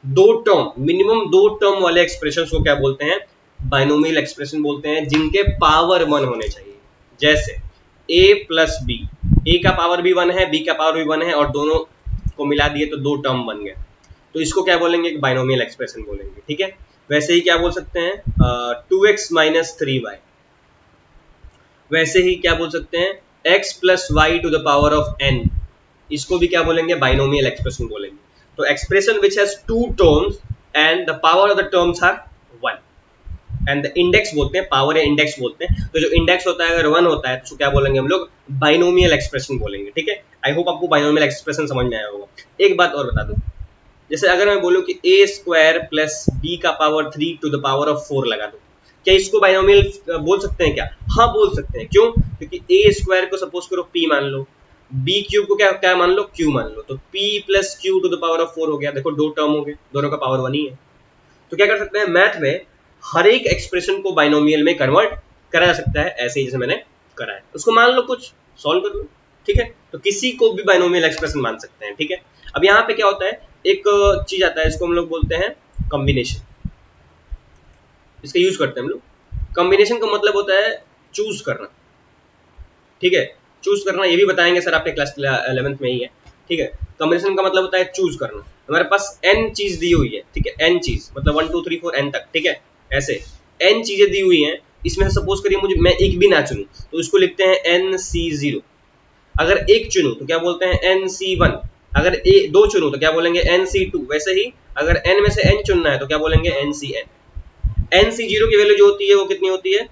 दो टर्म मिनिमम दो टर्म वाले एक्सप्रेशन को क्या बोलते हैं, बाइनोमियल एक्सप्रेशन बोलते हैं, जिनके पावर 1 होने चाहिए। जैसे a प्लस बी, ए का पावर भी 1 है, बी का पावर भी 1 है, और दोनों को मिला दिए तो दो टर्म बन गए, तो इसको क्या बोलेंगे, एक बाइनोमियल एक्सप्रेशन बोलेंगे, ठीक है। वैसे ही क्या बोल सकते हैं, 2x माइनस 3y। वैसे ही क्या बोल सकते हैं, x plus Y to the power of n, इसको भी क्या बोलेंगे, बाइनोमियल एक्सप्रेशन बोलेंगे। तो expression which has two terms and the power of the terms are 1 and the index बोलते हैं, पावर या इंडेक्स बोलते हैं। तो जो इंडेक्स होता है अगर 1 होता है तो क्या बोलेंगे हम लोग, बाइनोमियल एक्सप्रेशन बोलेंगे, ठीक है। आई होप आपको बाइनोमियल एक्सप्रेशन समझ में आया होगा। एक बात और बता दूं, जैसे अगर मैं बोलूं कि a स्क्वायर प्लस बी का power 3 to the power of 4 लगा दो, क्या इसको बाइनोमियल बोल सकते हैं क्या? हाँ बोल सकते हैं। क्यों? क्योंकि a स्क्वायर को सपोज करो p मान लो, b क्यूब को क्या क्या मान लो, q मान लो, तो p plus Q to the power of 4 हो गया। देखो दो टर्म हो गए, दोनों का पावर 1 ही है। तो क्या कर सकते हैं, मैथ में हर एक एक्सप्रेशन को बाइनोमियल में कन्वर्ट करा जा सकता है, ऐसे ही जैसे मैंने करा है। उसको मान लो कुछ सॉल्व कर लो, ठीक है। तो किसी को भी बाइनोमियल एक्सप्रेशन मान सकते हैं, ठीक है। अब यहाँ पे क्या होता है, एक चीज आता है, इसको हम लोग बोलते हैं कॉम्बिनेशन। इसका यूज करते हैं हम लोग। कॉम्बिनेशन का मतलब होता है चूज करना, ठीक है। चूज करना ये भी बताएंगे सर, आपके क्लास 11th में ही है, ठीक है। कॉम्बिनेशन का मतलब होता है चूज करना। हमारे पास n चीज दी हुई है, ठीक है, n चीज मतलब 1 2 3 4 n तक, ठीक है। ऐसे n चीजें दी हुई हैं, इसमें से सपोज करिए मुझे मैं एक भी ना चुनूं तो इसको लिखते हैं nc0। अगर एक चुनूं तो क्या बोलते हैं, nc1। अगर दो चुनूं तो क्या बोलेंगे, nc2। वैसे ही अगर n में से n चुनना है तो क्या बोलेंगे, ncn। nc0 की वैल्यू जो होती है वो कितनी होती है,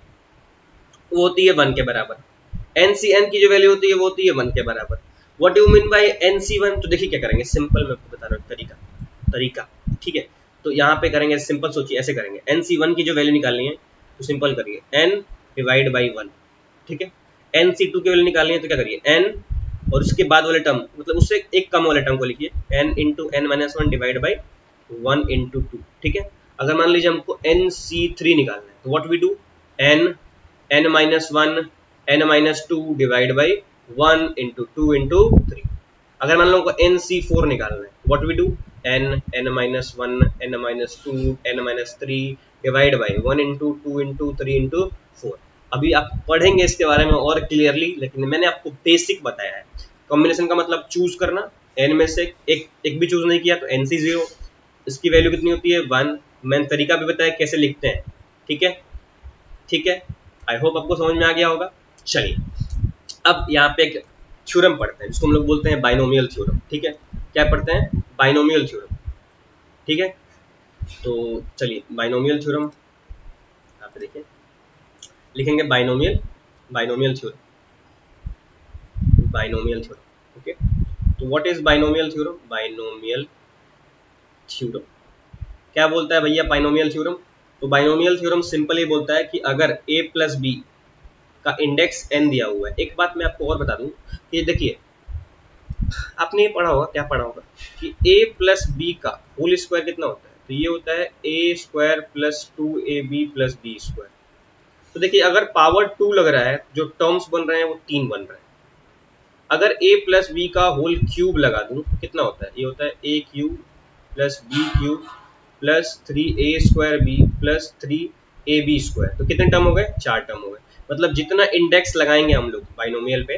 वो होती है 1 के बराबर। NCN की जो वैल्यू होती है वो होती है 1 के बराबर। What do you mean by NC1? तो देखिए क्या करेंगे, सिंपल मैं आपको बता रहा हूँ तरीका तरीका ठीक है। तो यहाँ पे करेंगे सिंपल, सोचिए ऐसे करेंगे, NC1 की जो वैल्यू निकालनी है तो सिंपल करिए n डिवाइड बाई 1, ठीक है। NC2 की वैल्यू निकालनी है तो क्या करिए, n और उसके बाद वाले टर्म मतलब उससे एक कम वाले टर्म को लिखिए, n into N minus 1 divide by 1 into 2, ठीक है। अगर मान लीजिए हमको NC3 निकालना है तो what we do, n minus 1 n minus 2 divide by 1 into 2 into 3। अगर मान लो को NC4 निकालना है what we do, n minus 1 n minus 2 n minus 3 divide by 1 into 2 into 3 into 4। अभी आप पढ़ेंगे इसके बारे में और क्लियरली, लेकिन मैंने आपको बेसिक बताया है। कॉम्बिनेशन का मतलब चूज करना, n में से एक भी चूज नहीं किया तो NC0, इसकी वैल्यू कितनी होती है 1। मैंने तरीका भी बताया कैसे लिखते हैं, ठीक है, ठीक है। आई होप आपको समझ में आ गया होगा। चलिए अब यहाँ पे एक थ्योरम पढ़ते हैं जिसको हम लोग बोलते हैं बाइनोमियल थ्योरम, ठीक है। क्या पढ़ते हैं, बाइनोमियल थ्योरम, ठीक है। तो चलिए बाइनोमियल थ्योरम यहाँ पे देखिए, लिखेंगे binomial binomial theorem, binomial theorem, okay. तो what is binomial theorem, binomial theorem क्या बोलता है भैया बाइनोमियल थ्योरम? तो बाइनोमियल थ्योरम सिंपल ही बोलता है कि अगर a प्लस बी का इंडेक्स n दिया हुआ है। एक बात मैं आपको और बता दूं कि देखिए आपने ये पढ़ा होगा, क्या पढ़ा होगा कि a प्लस बी का होल स्क्वायर कितना होता है, तो ये होता है a square plus 2ab plus B square. तो देखिए अगर पावर 2 लग रहा है, जो टर्म्स बन रहे हैं वो 3 बन रहे हैं। अगर a प्लस बी का होल क्यूब लगा दूं तो कितना होता है, ये होता है a cube plus B cube plus 3a square B plus 3ab square. तो कितने टर्म हो गए, 4 टर्म हो गए। मतलब जितना इंडेक्स लगाएंगे हम लोग बाइनोमियल पे,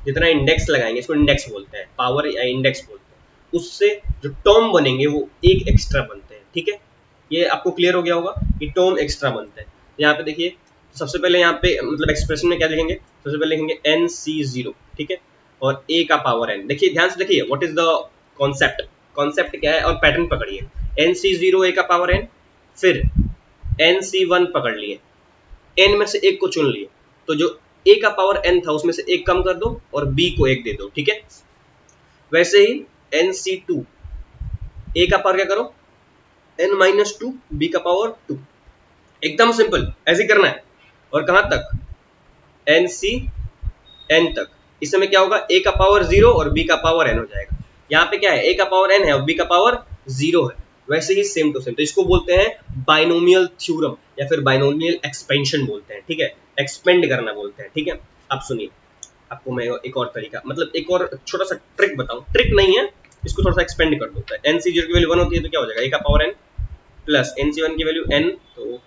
जितना इंडेक्स लगाएंगे, इसको इंडेक्स बोलते हैं, पावर या इंडेक्स बोलते हैं, उससे जो टर्म बनेंगे वो एक एक्स्ट्रा बनते हैं, ठीक है। ये आपको क्लियर हो गया होगा कि टर्म एक्स्ट्रा बनते हैं। यहाँ पे देखिए सबसे पहले यहाँ पे मतलब एक्सप्रेशन में क्या लिखेंगे, सबसे पहले लिखेंगे NC0, ठीक है। और a का पावर n। देखिए ध्यान से देखिए what is the concept, concept क्या है और पैटर्न पकड़िए। nc0 a का पावर n, फिर nc1 पकड़ लिए, n में से एक को चुन लिए, तो जो a का पावर n था उसमें से एक कम कर दो और b को एक दे दो, ठीक है। वैसे ही nc2 a का पावर क्या करो n-2, b का पावर 2, एकदम सिंपल ऐसे ही करना है। और कहां तक, n तक। इस समय क्या होगा, a का पावर 0 और b का पावर n हो जाएगा। यहाँ पे क्या है, a का पावर n है और b का पावर 0 है। वैसे ही सेम टू सेम, तो इसको बोलते हैं बाइनोमियल थ्योरम या फिर बाइनोमियल एक्सपेंशन बोलते हैं, ठीक है, एक्सपेंड करना बोलते हैं, ठीक है। आप सुनिए, आपको मैं एक और तरीका, मतलब एक और छोटा सा ट्रिक बताऊं, ट्रिक नहीं है, इसको थोड़ा सा एक्सपेंड कर दो। nc0 की वैल्यू 1 होती है तो क्या हो जाएगा, a का पावर n प्लस nc1 की वैल्यू n, तो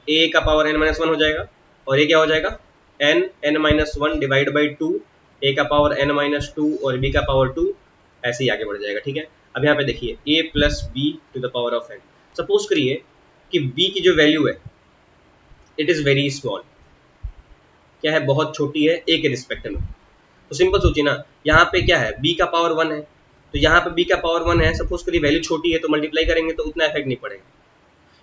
a का पावर n-1 हो जाएगा, और ये क्या हो जाएगा n-1 डिवाइड बाई 2, a का पावर n-2 और b का पावर 2, ऐसे ही आगे बढ़ जाएगा, ठीक है। अब यहाँ पे देखिए a plus B to the power of n। Suppose करिए कि b की जो वैल्यू है इट इज वेरी स्मॉल, क्या है, बहुत छोटी है a के रिस्पेक्ट में। तो सिंपल सोचिए ना, यहाँ पे क्या है, b का पावर 1 है, तो यहाँ पे b का पावर 1 है, सपोज करिए वैल्यू छोटी है तो मल्टीप्लाई करेंगे तो उतना इफेक्ट नहीं पड़ेगा।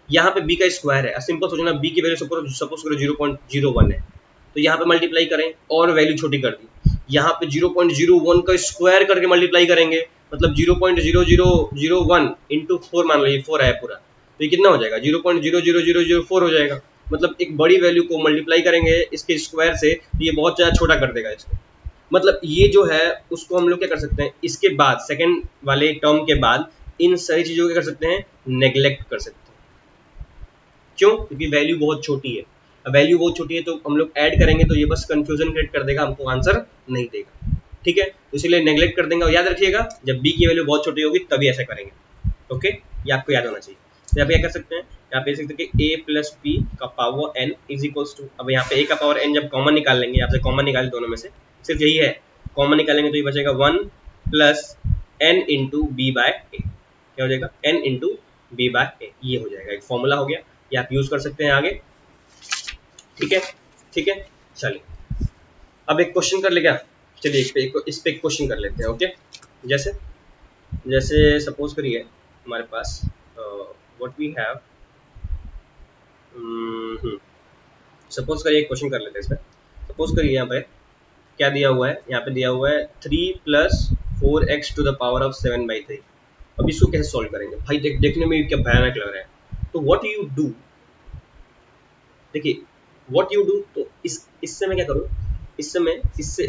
यहाँ पे b का स्क्वायर है, सिंपल सोचना, b की वैल्यू सपोज करो 0.01 है, तो यहाँ पे मल्टीप्लाई करें और वैल्यू छोटी कर दी, यहाँ पे 0.01 का स्क्वायर करके मल्टीप्लाई करेंगे, मतलब 0.0001 इंटू 4 मान लो, ये 4 आया पूरा, तो ये कितना हो जाएगा 0.00004 हो जाएगा। मतलब एक बड़ी वैल्यू को मल्टीप्लाई करेंगे इसके स्क्वायर से तो ये बहुत ज़्यादा छोटा कर देगा इसको। मतलब ये जो है उसको हम लोग क्या कर सकते हैं, इसके बाद सेकेंड वाले टर्म के बाद इन सारी चीज़ों को क्या कर सकते हैं, नेग्लेक्ट कर सकते हैं। क्यों, क्योंकि वैल्यू बहुत छोटी है। अब वैल्यू बहुत छोटी है तो हम लोग ऐड करेंगे तो ये बस कंफ्यूजन क्रिएट कर देगा, हमको आंसर नहीं देगा, ठीक है। तो इसीलिए नेग्लेक्ट कर देंगे। और याद रखिएगा जब b की वैल्यू बहुत छोटी होगी तभी ऐसा करेंगे, ओके, ये आपको याद होना चाहिए। तो यहाँ पे क्या कर सकते हैं, यहाँ पे देख सकते हैं कि a प्लस बी का power n is equals to, अब यहाँ पे a का पावर n जब कॉमन निकाल लेंगे, यहाँ से कॉमन निकाले दोनों में से, सिर्फ यही है, कॉमन निकालेंगे तो ये बचेगा 1 plus n into B by A, क्या हो जाएगा n into B by A, ये हो जाएगा, एक फॉर्मूला हो गया, ये आप यूज कर सकते हैं आगे, ठीक है, ठीक है। चलिए अब एक क्वेश्चन कर ले क्या, चलिए इस पे एक क्वेश्चन कर लेते हैं, ओके। जैसे जैसे सपोज करिए हमारे पास व्हाट वी हैव, सपोज करिए क्वेश्चन कर लेते हैं इसमें। सपोज करिए यहाँ पे क्या दिया हुआ है, यहाँ पे दिया हुआ है 3 plus 4x to the power of 7/3। अब इसको कैसे सॉल्व करेंगे भाई, देखने में क्या भयानक लग रहा है। तो व्हाट यू डू, देखिए व्हाट यू डू, तो इससे मैं क्या करूँ, इससे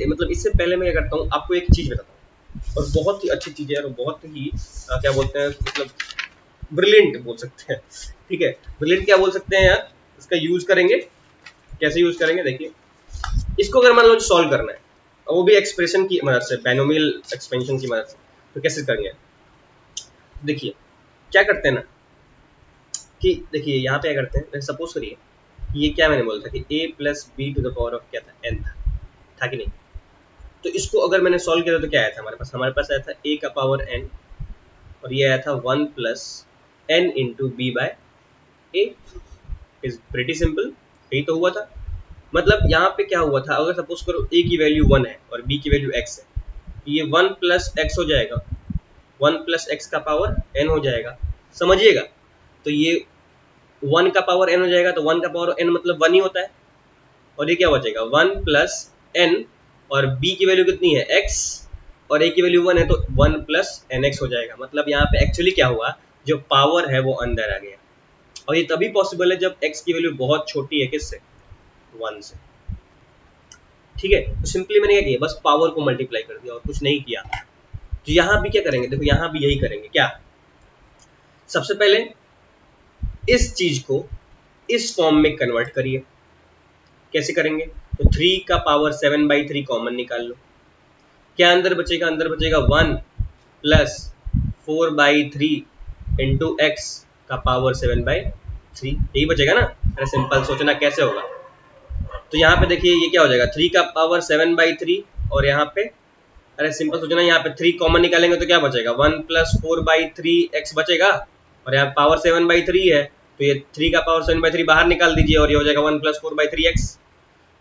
मतलब इससे पहले मैं क्या करता हूँ, आपको एक चीज़ बताता हूँ, और बहुत ही अच्छी चीज़ है और बहुत ही क्या बोलते हैं, मतलब ब्रिलियंट बोल सकते हैं, ठीक है। ब्रिलियंट क्या बोल सकते हैं यार, इसका यूज करेंगे, कैसे यूज करेंगे, देखिए इसको अगर मान लो सॉल्व करना है और वो भी एक्सप्रेशन की मदद से, बाइनोमियल एक्सपेंशन की मदद से, तो कैसे करेंगे, देखिए क्या करते हैं ना कि देखिए यहाँ पे क्या करते हैं, सपोज करिए ये क्या मैंने बोला था कि a plus B to the power of क्या था, n था कि नहीं। तो इसको अगर मैंने सॉल्व किया तो क्या आया था हमारे पास आया था a का पावर n और ये आया था 1 plus n into B by A, is pretty simple, यही तो हुआ था। मतलब यहाँ पे क्या हुआ था, अगर सपोज करो a की वैल्यू 1 है और b की वैल्यू x है, ये 1 प्लस x हो जाएगा, 1 प्लस x का पावर n हो जाएगा, समझिएगा। तो ये 1 का पावर n हो जाएगा, तो 1 का पावर n मतलब 1 ही होता है, और ये क्या बचेगा 1 प्लस n, और b की वैल्यू कितनी है x, और a की वैल्यू 1 है तो 1 प्लस nx हो जाएगा। मतलब यहाँ पे एक्चुअली क्या हुआ, जो पावर है वो अंदर आ गया, और ये तभी पॉसिबल है जब x की वैल्यू बहुत छोटी है, किससे, 1 से, ठीक है। तो सिंपली मैंने क्या किया, बस पावर को मल्टीप्लाई कर दिया और कुछ नहीं किया। तो यहाँ भी क्या करेंगे, देखो यहाँ भी यही करेंगे, क्या, सबसे पहले इस चीज को इस फॉर्म में कन्वर्ट करिए। कैसे करेंगे, तो 3 का पावर 7/3 कॉमन निकाल लो, क्या अंदर बचेगा, अंदर बचेगा 1 प्लस 4/3 इंटू एक्स का पावर 7/3, यही बचेगा ना। अरे सिंपल सोचना कैसे होगा, तो यहाँ पे देखिए ये क्या हो जाएगा 3 का पावर 7/3, और यहाँ पे अरे सिंपल सोचना, यहाँ पे 3 कॉमन निकालेंगे तो क्या बचेगा 1 प्लस 4/3 एक्स बचेगा, और यहाँ पावर 7/3 है तो ये 3 का पावर 7/3 बाहर निकाल दीजिए और ये हो जाएगा 1 प्लस 4/3 एक्स।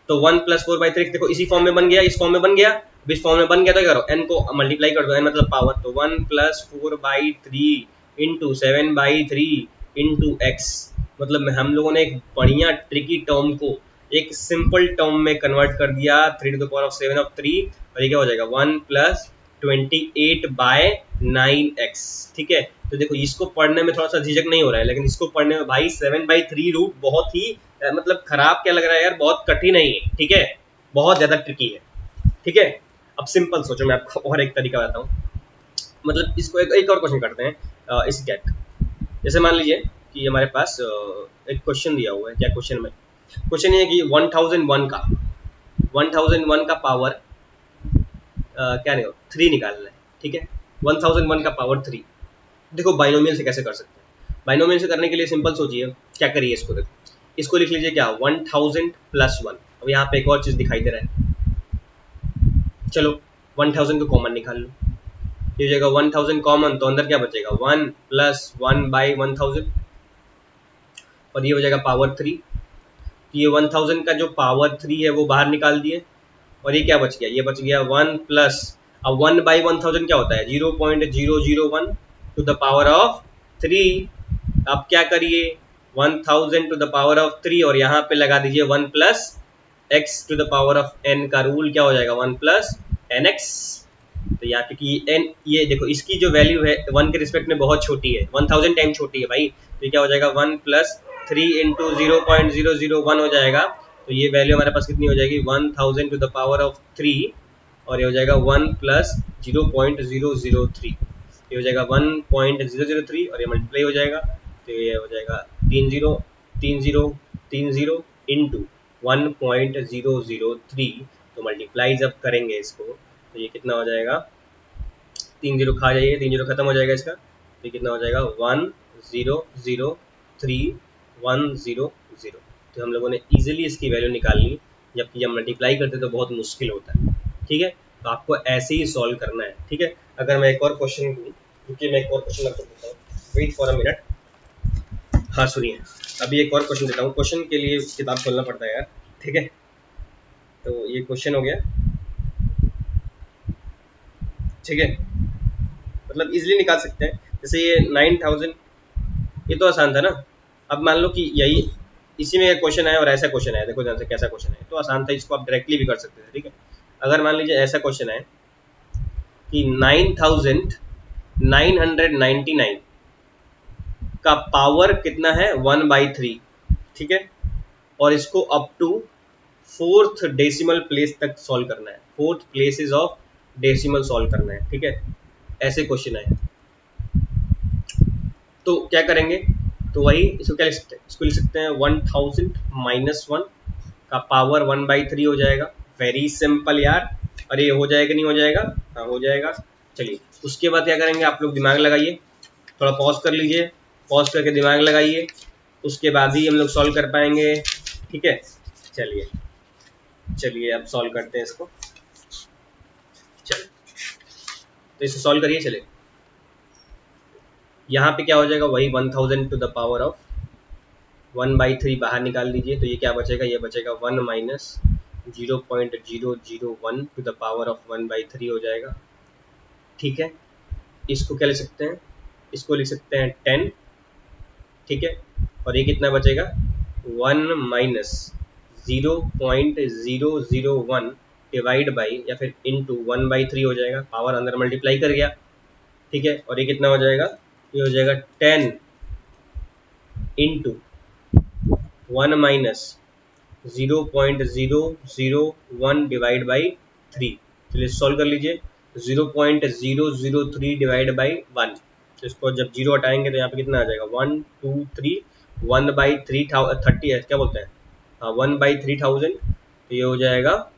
तो 1 + 4/3 देखो इसी फॉर्म में बन गया, इस फॉर्म में बन गया। अब इस फॉर्म में बन गया तो क्या करो, n को मल्टीप्लाई कर दो, n मतलब पावर, तो 1 + 4/3 इंटू 7/3 इंटू एक्स। मतलब हम लोगों ने एक बढ़िया ट्रिकी टर्म को एक सिंपल टर्म में कन्वर्ट कर दिया, 3⁻⁷ और ये क्या हो जाएगा 1 + 28/9x। ठीक है, तो देखो इसको पढ़ने में थोड़ा सा झिझक नहीं हो रहा है, लेकिन इसको पढ़ने में भाई 7/3 रूट बहुत ही मतलब खराब क्या लग रहा है यार, बहुत कठिन है ये। ठीक है, बहुत ज्यादा ट्रिकी है। ठीक है, अब सिंपल सोचो, मैं आपको और एक तरीका बताता हूँ। मतलब इसको एक और क्वेश्चन करते हैं इस टाइप का। जैसे मान लीजिए कि हमारे पास एक क्वेश्चन दिया हुआ है। क्या क्वेश्चन में, क्वेश्चन ये है कि 1001 का पावर क्या नहीं 3 निकालना है। ठीक है, 1001 का पावर 3। देखो बाइनोमियल से कैसे कर सकते हैं, बाइनोमियल से करने के लिए सिंपल सोचिए, क्या करिए इसको, देखो इसको लिख लीजिए क्या 1000 + 1। अब यहाँ पे एक और चीज दिखाई दे रहा है, चलो 1000 को कॉमन निकाल लो, ये हो जाएगा 1000 कॉमन, तो अंदर क्या बचेगा 1 + 1/1000 और ये हो जाएगा पावर 3। ये 1000 का जो पावर 3 है वो बाहर निकाल दिए, और ये क्या बच गया, ये बच गया 1 प्लस, अब 1/1000 क्या होता है 0.001 टू द पावर ऑफ 3। अब क्या करिए 1000 टू द पावर ऑफ 3 और यहाँ पे लगा दीजिए 1 + x to the power of n का रूल क्या हो जाएगा 1 + nx। तो यहाँ पे कि n, ये देखो इसकी जो वैल्यू है 1 के रिस्पेक्ट में बहुत छोटी है, 1000 टाइम छोटी है भाई, तो ये क्या हो जाएगा 1 + 3 इंटू 0.001 हो जाएगा। तो ये वैल्यू हमारे पास कितनी हो जाएगी 1000 टू द पावर ऑफ 3 और ये हो जाएगा 1 + 0.003, ये हो जाएगा 1.003 और ये मल्टीप्लाई हो जाएगा, तो ये हो जाएगा 30 इंटू 1.003। तो मल्टीप्लाई जब करेंगे इसको तो ये कितना हो जाएगा, 3 जीरो खा जाइए, 3 जीरो खत्म हो जाएगा इसका, तो ये कितना हो जाएगा 1003 100। तो हम लोगों ने इजीली इसकी वैल्यू निकाल ली, जबकि जब मल्टीप्लाई करते तो बहुत मुश्किल होता है। ठीक है, तो आपको ऐसे ही सॉल्व करना है। ठीक है, अगर मैं एक और क्वेश्चन दूँ, क्योंकि मैं एक और क्वेश्चन आपको देता हूँ, वेट फॉर अ मिनट। हाँ सुनिए, अभी एक और क्वेश्चन देता हूँ, क्वेश्चन के लिए किताब खोलना पड़ता है यार। ठीक है, तो ये क्वेश्चन हो गया। ठीक है, मतलब इजीली निकाल सकते हैं। जैसे ये 9000, ये तो आसान था ना। अब मान लो कि यही इसी में क्वेश्चन है और ऐसा क्वेश्चन है, देखो ध्यान से कैसा क्वेश्चन है, तो आसान था, इसको आप डायरेक्टली भी कर सकते थे। ठीक है, अगर मान लीजिए ऐसा क्वेश्चन है कि 9999 का पावर कितना है 1/3। ठीक है, और इसको up to 4th decimal place तक सॉल्व करना है, 4th places of decimal solve करना है। ठीक है, ऐसे क्वेश्चन है, तो क्या करेंगे, तो वही इसको क्या लिख सकते हैं, इसको लिख सकते हैं 1000 - 1 का पावर 1/3 हो जाएगा। वेरी सिंपल यार, अरे हो जाएगा नहीं हो जाएगा, हाँ हो जाएगा। चलिए उसके बाद क्या करेंगे, आप लोग दिमाग लगाइए, थोड़ा पॉज कर लीजिए, पॉज करके दिमाग लगाइए, उसके बाद ही हम लोग सॉल्व कर पाएंगे। ठीक है, चलिए चलिए अब सॉल्व करते हैं इसको। चलिए तो इसे सॉल्व करिए। चलिए यहाँ पे क्या हो जाएगा, वही 1000 टू द पावर ऑफ 1/3 बाहर निकाल दीजिए, तो ये क्या बचेगा, ये बचेगा 1 - 0.001 टू द पावर ऑफ 1/3 हो जाएगा। ठीक है, इसको क्या लिख सकते हैं, इसको लिख सकते हैं 10। ठीक है, और ये कितना बचेगा 1 - 0.001 डिवाइड बाई या फिर इंटू 1/3 हो जाएगा, पावर अंदर मल्टीप्लाई कर गया। ठीक है, और ये कितना हो जाएगा, ये हो जाएगा 10 इंटू 1 - 0.001 डिवाइड बाई 3। चलिए सॉल्व कर लीजिए, 0.003 डिवाइड बाई 1, तो इसको जब जीरो हटाएंगे तो यहाँ पे कितना आ जाएगा 1 2 3 1/3030 क्या बोलते हैं, हाँ 1/3000। तो ये हो जाएगा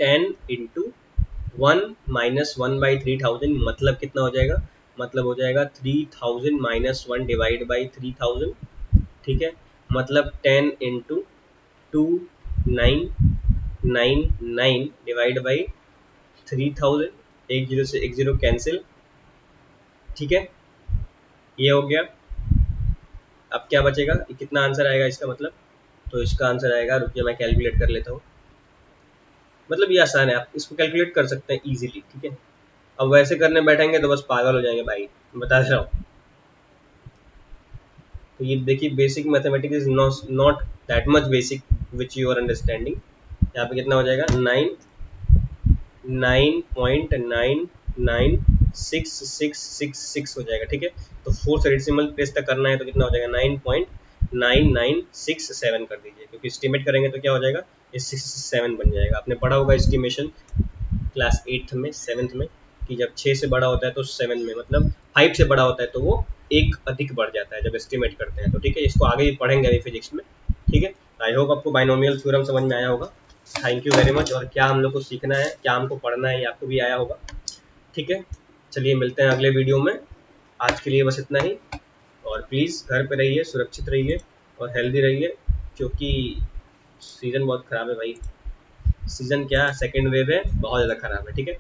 10 इंटू 1 - 1/3000, मतलब कितना हो जाएगा, मतलब हो जाएगा 3000 - 1 डिवाइड बाई 3000। ठीक है, मतलब 10 इंटू 2999 डिवाइड बाई 3000, एक जीरो से एक जीरो कैंसिल। ठीक है, ये हो गया। अब क्या बचेगा, कितना आंसर आएगा इसका, मतलब तो इसका आंसर आएगा, रुकिए मैं कैलकुलेट कर लेता हूँ। मतलब ये आसान है, आप इसको कैलकुलेट कर सकते हैं इजीली, ठीक है। अब वैसे करने बैठेंगे तो बस पागल हो जाएंगे भाई, बता दे रहा हूँ। तो ये देखिए, basic mathematics is not that much basic which you are understanding. यहाँ पे कितना हो जाएगा, 9.99666 हो जाएगा, ठीक है। तो 4 से डेसिमल प्लेस तक करना है तो कितना हो जाएगा, 9.9967 कर दीजिए, क्योंकि एस्टिमेट करेंगे तो क्या हो जाएगा, ये 67 बन जाएगा। आपने पढ़ा होगा एस्टिमेशन क्लास 8th में 7th में, कि जब 6 से बड़ा होता है तो 7 में, मतलब 5 से बड़ा होता है तो वो एक अधिक बढ़ जाता है जब एस्टिमेट करते हैं, तो ठीक है। इसको आगे भी पढ़ेंगे अभी फिजिक्स में, ठीक है। आई होप आपको बाइनोमियल थ्योरम समझ में आया होगा। Thank you very much. और क्या हम लोग को सीखना है, क्या हमको पढ़ना है, ये आपको भी आया होगा, ठीक है। चलिए मिलते हैं अगले वीडियो में, आज के लिए बस इतना ही। और प्लीज़ घर पे रहिए, सुरक्षित रहिए और हेल्दी रहिए, क्योंकि सीज़न बहुत ख़राब है भाई। सीज़न क्या, सेकेंड वेव है, बहुत ज़्यादा ख़राब है, ठीक है।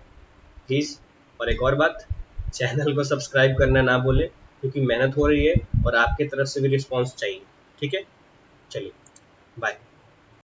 प्लीज़, और एक और बात, चैनल को सब्सक्राइब करना ना भूलें, क्योंकि मेहनत हो रही है और आपकी तरफ से भी रिस्पॉन्स चाहिए, ठीक है। चलिए, बाय।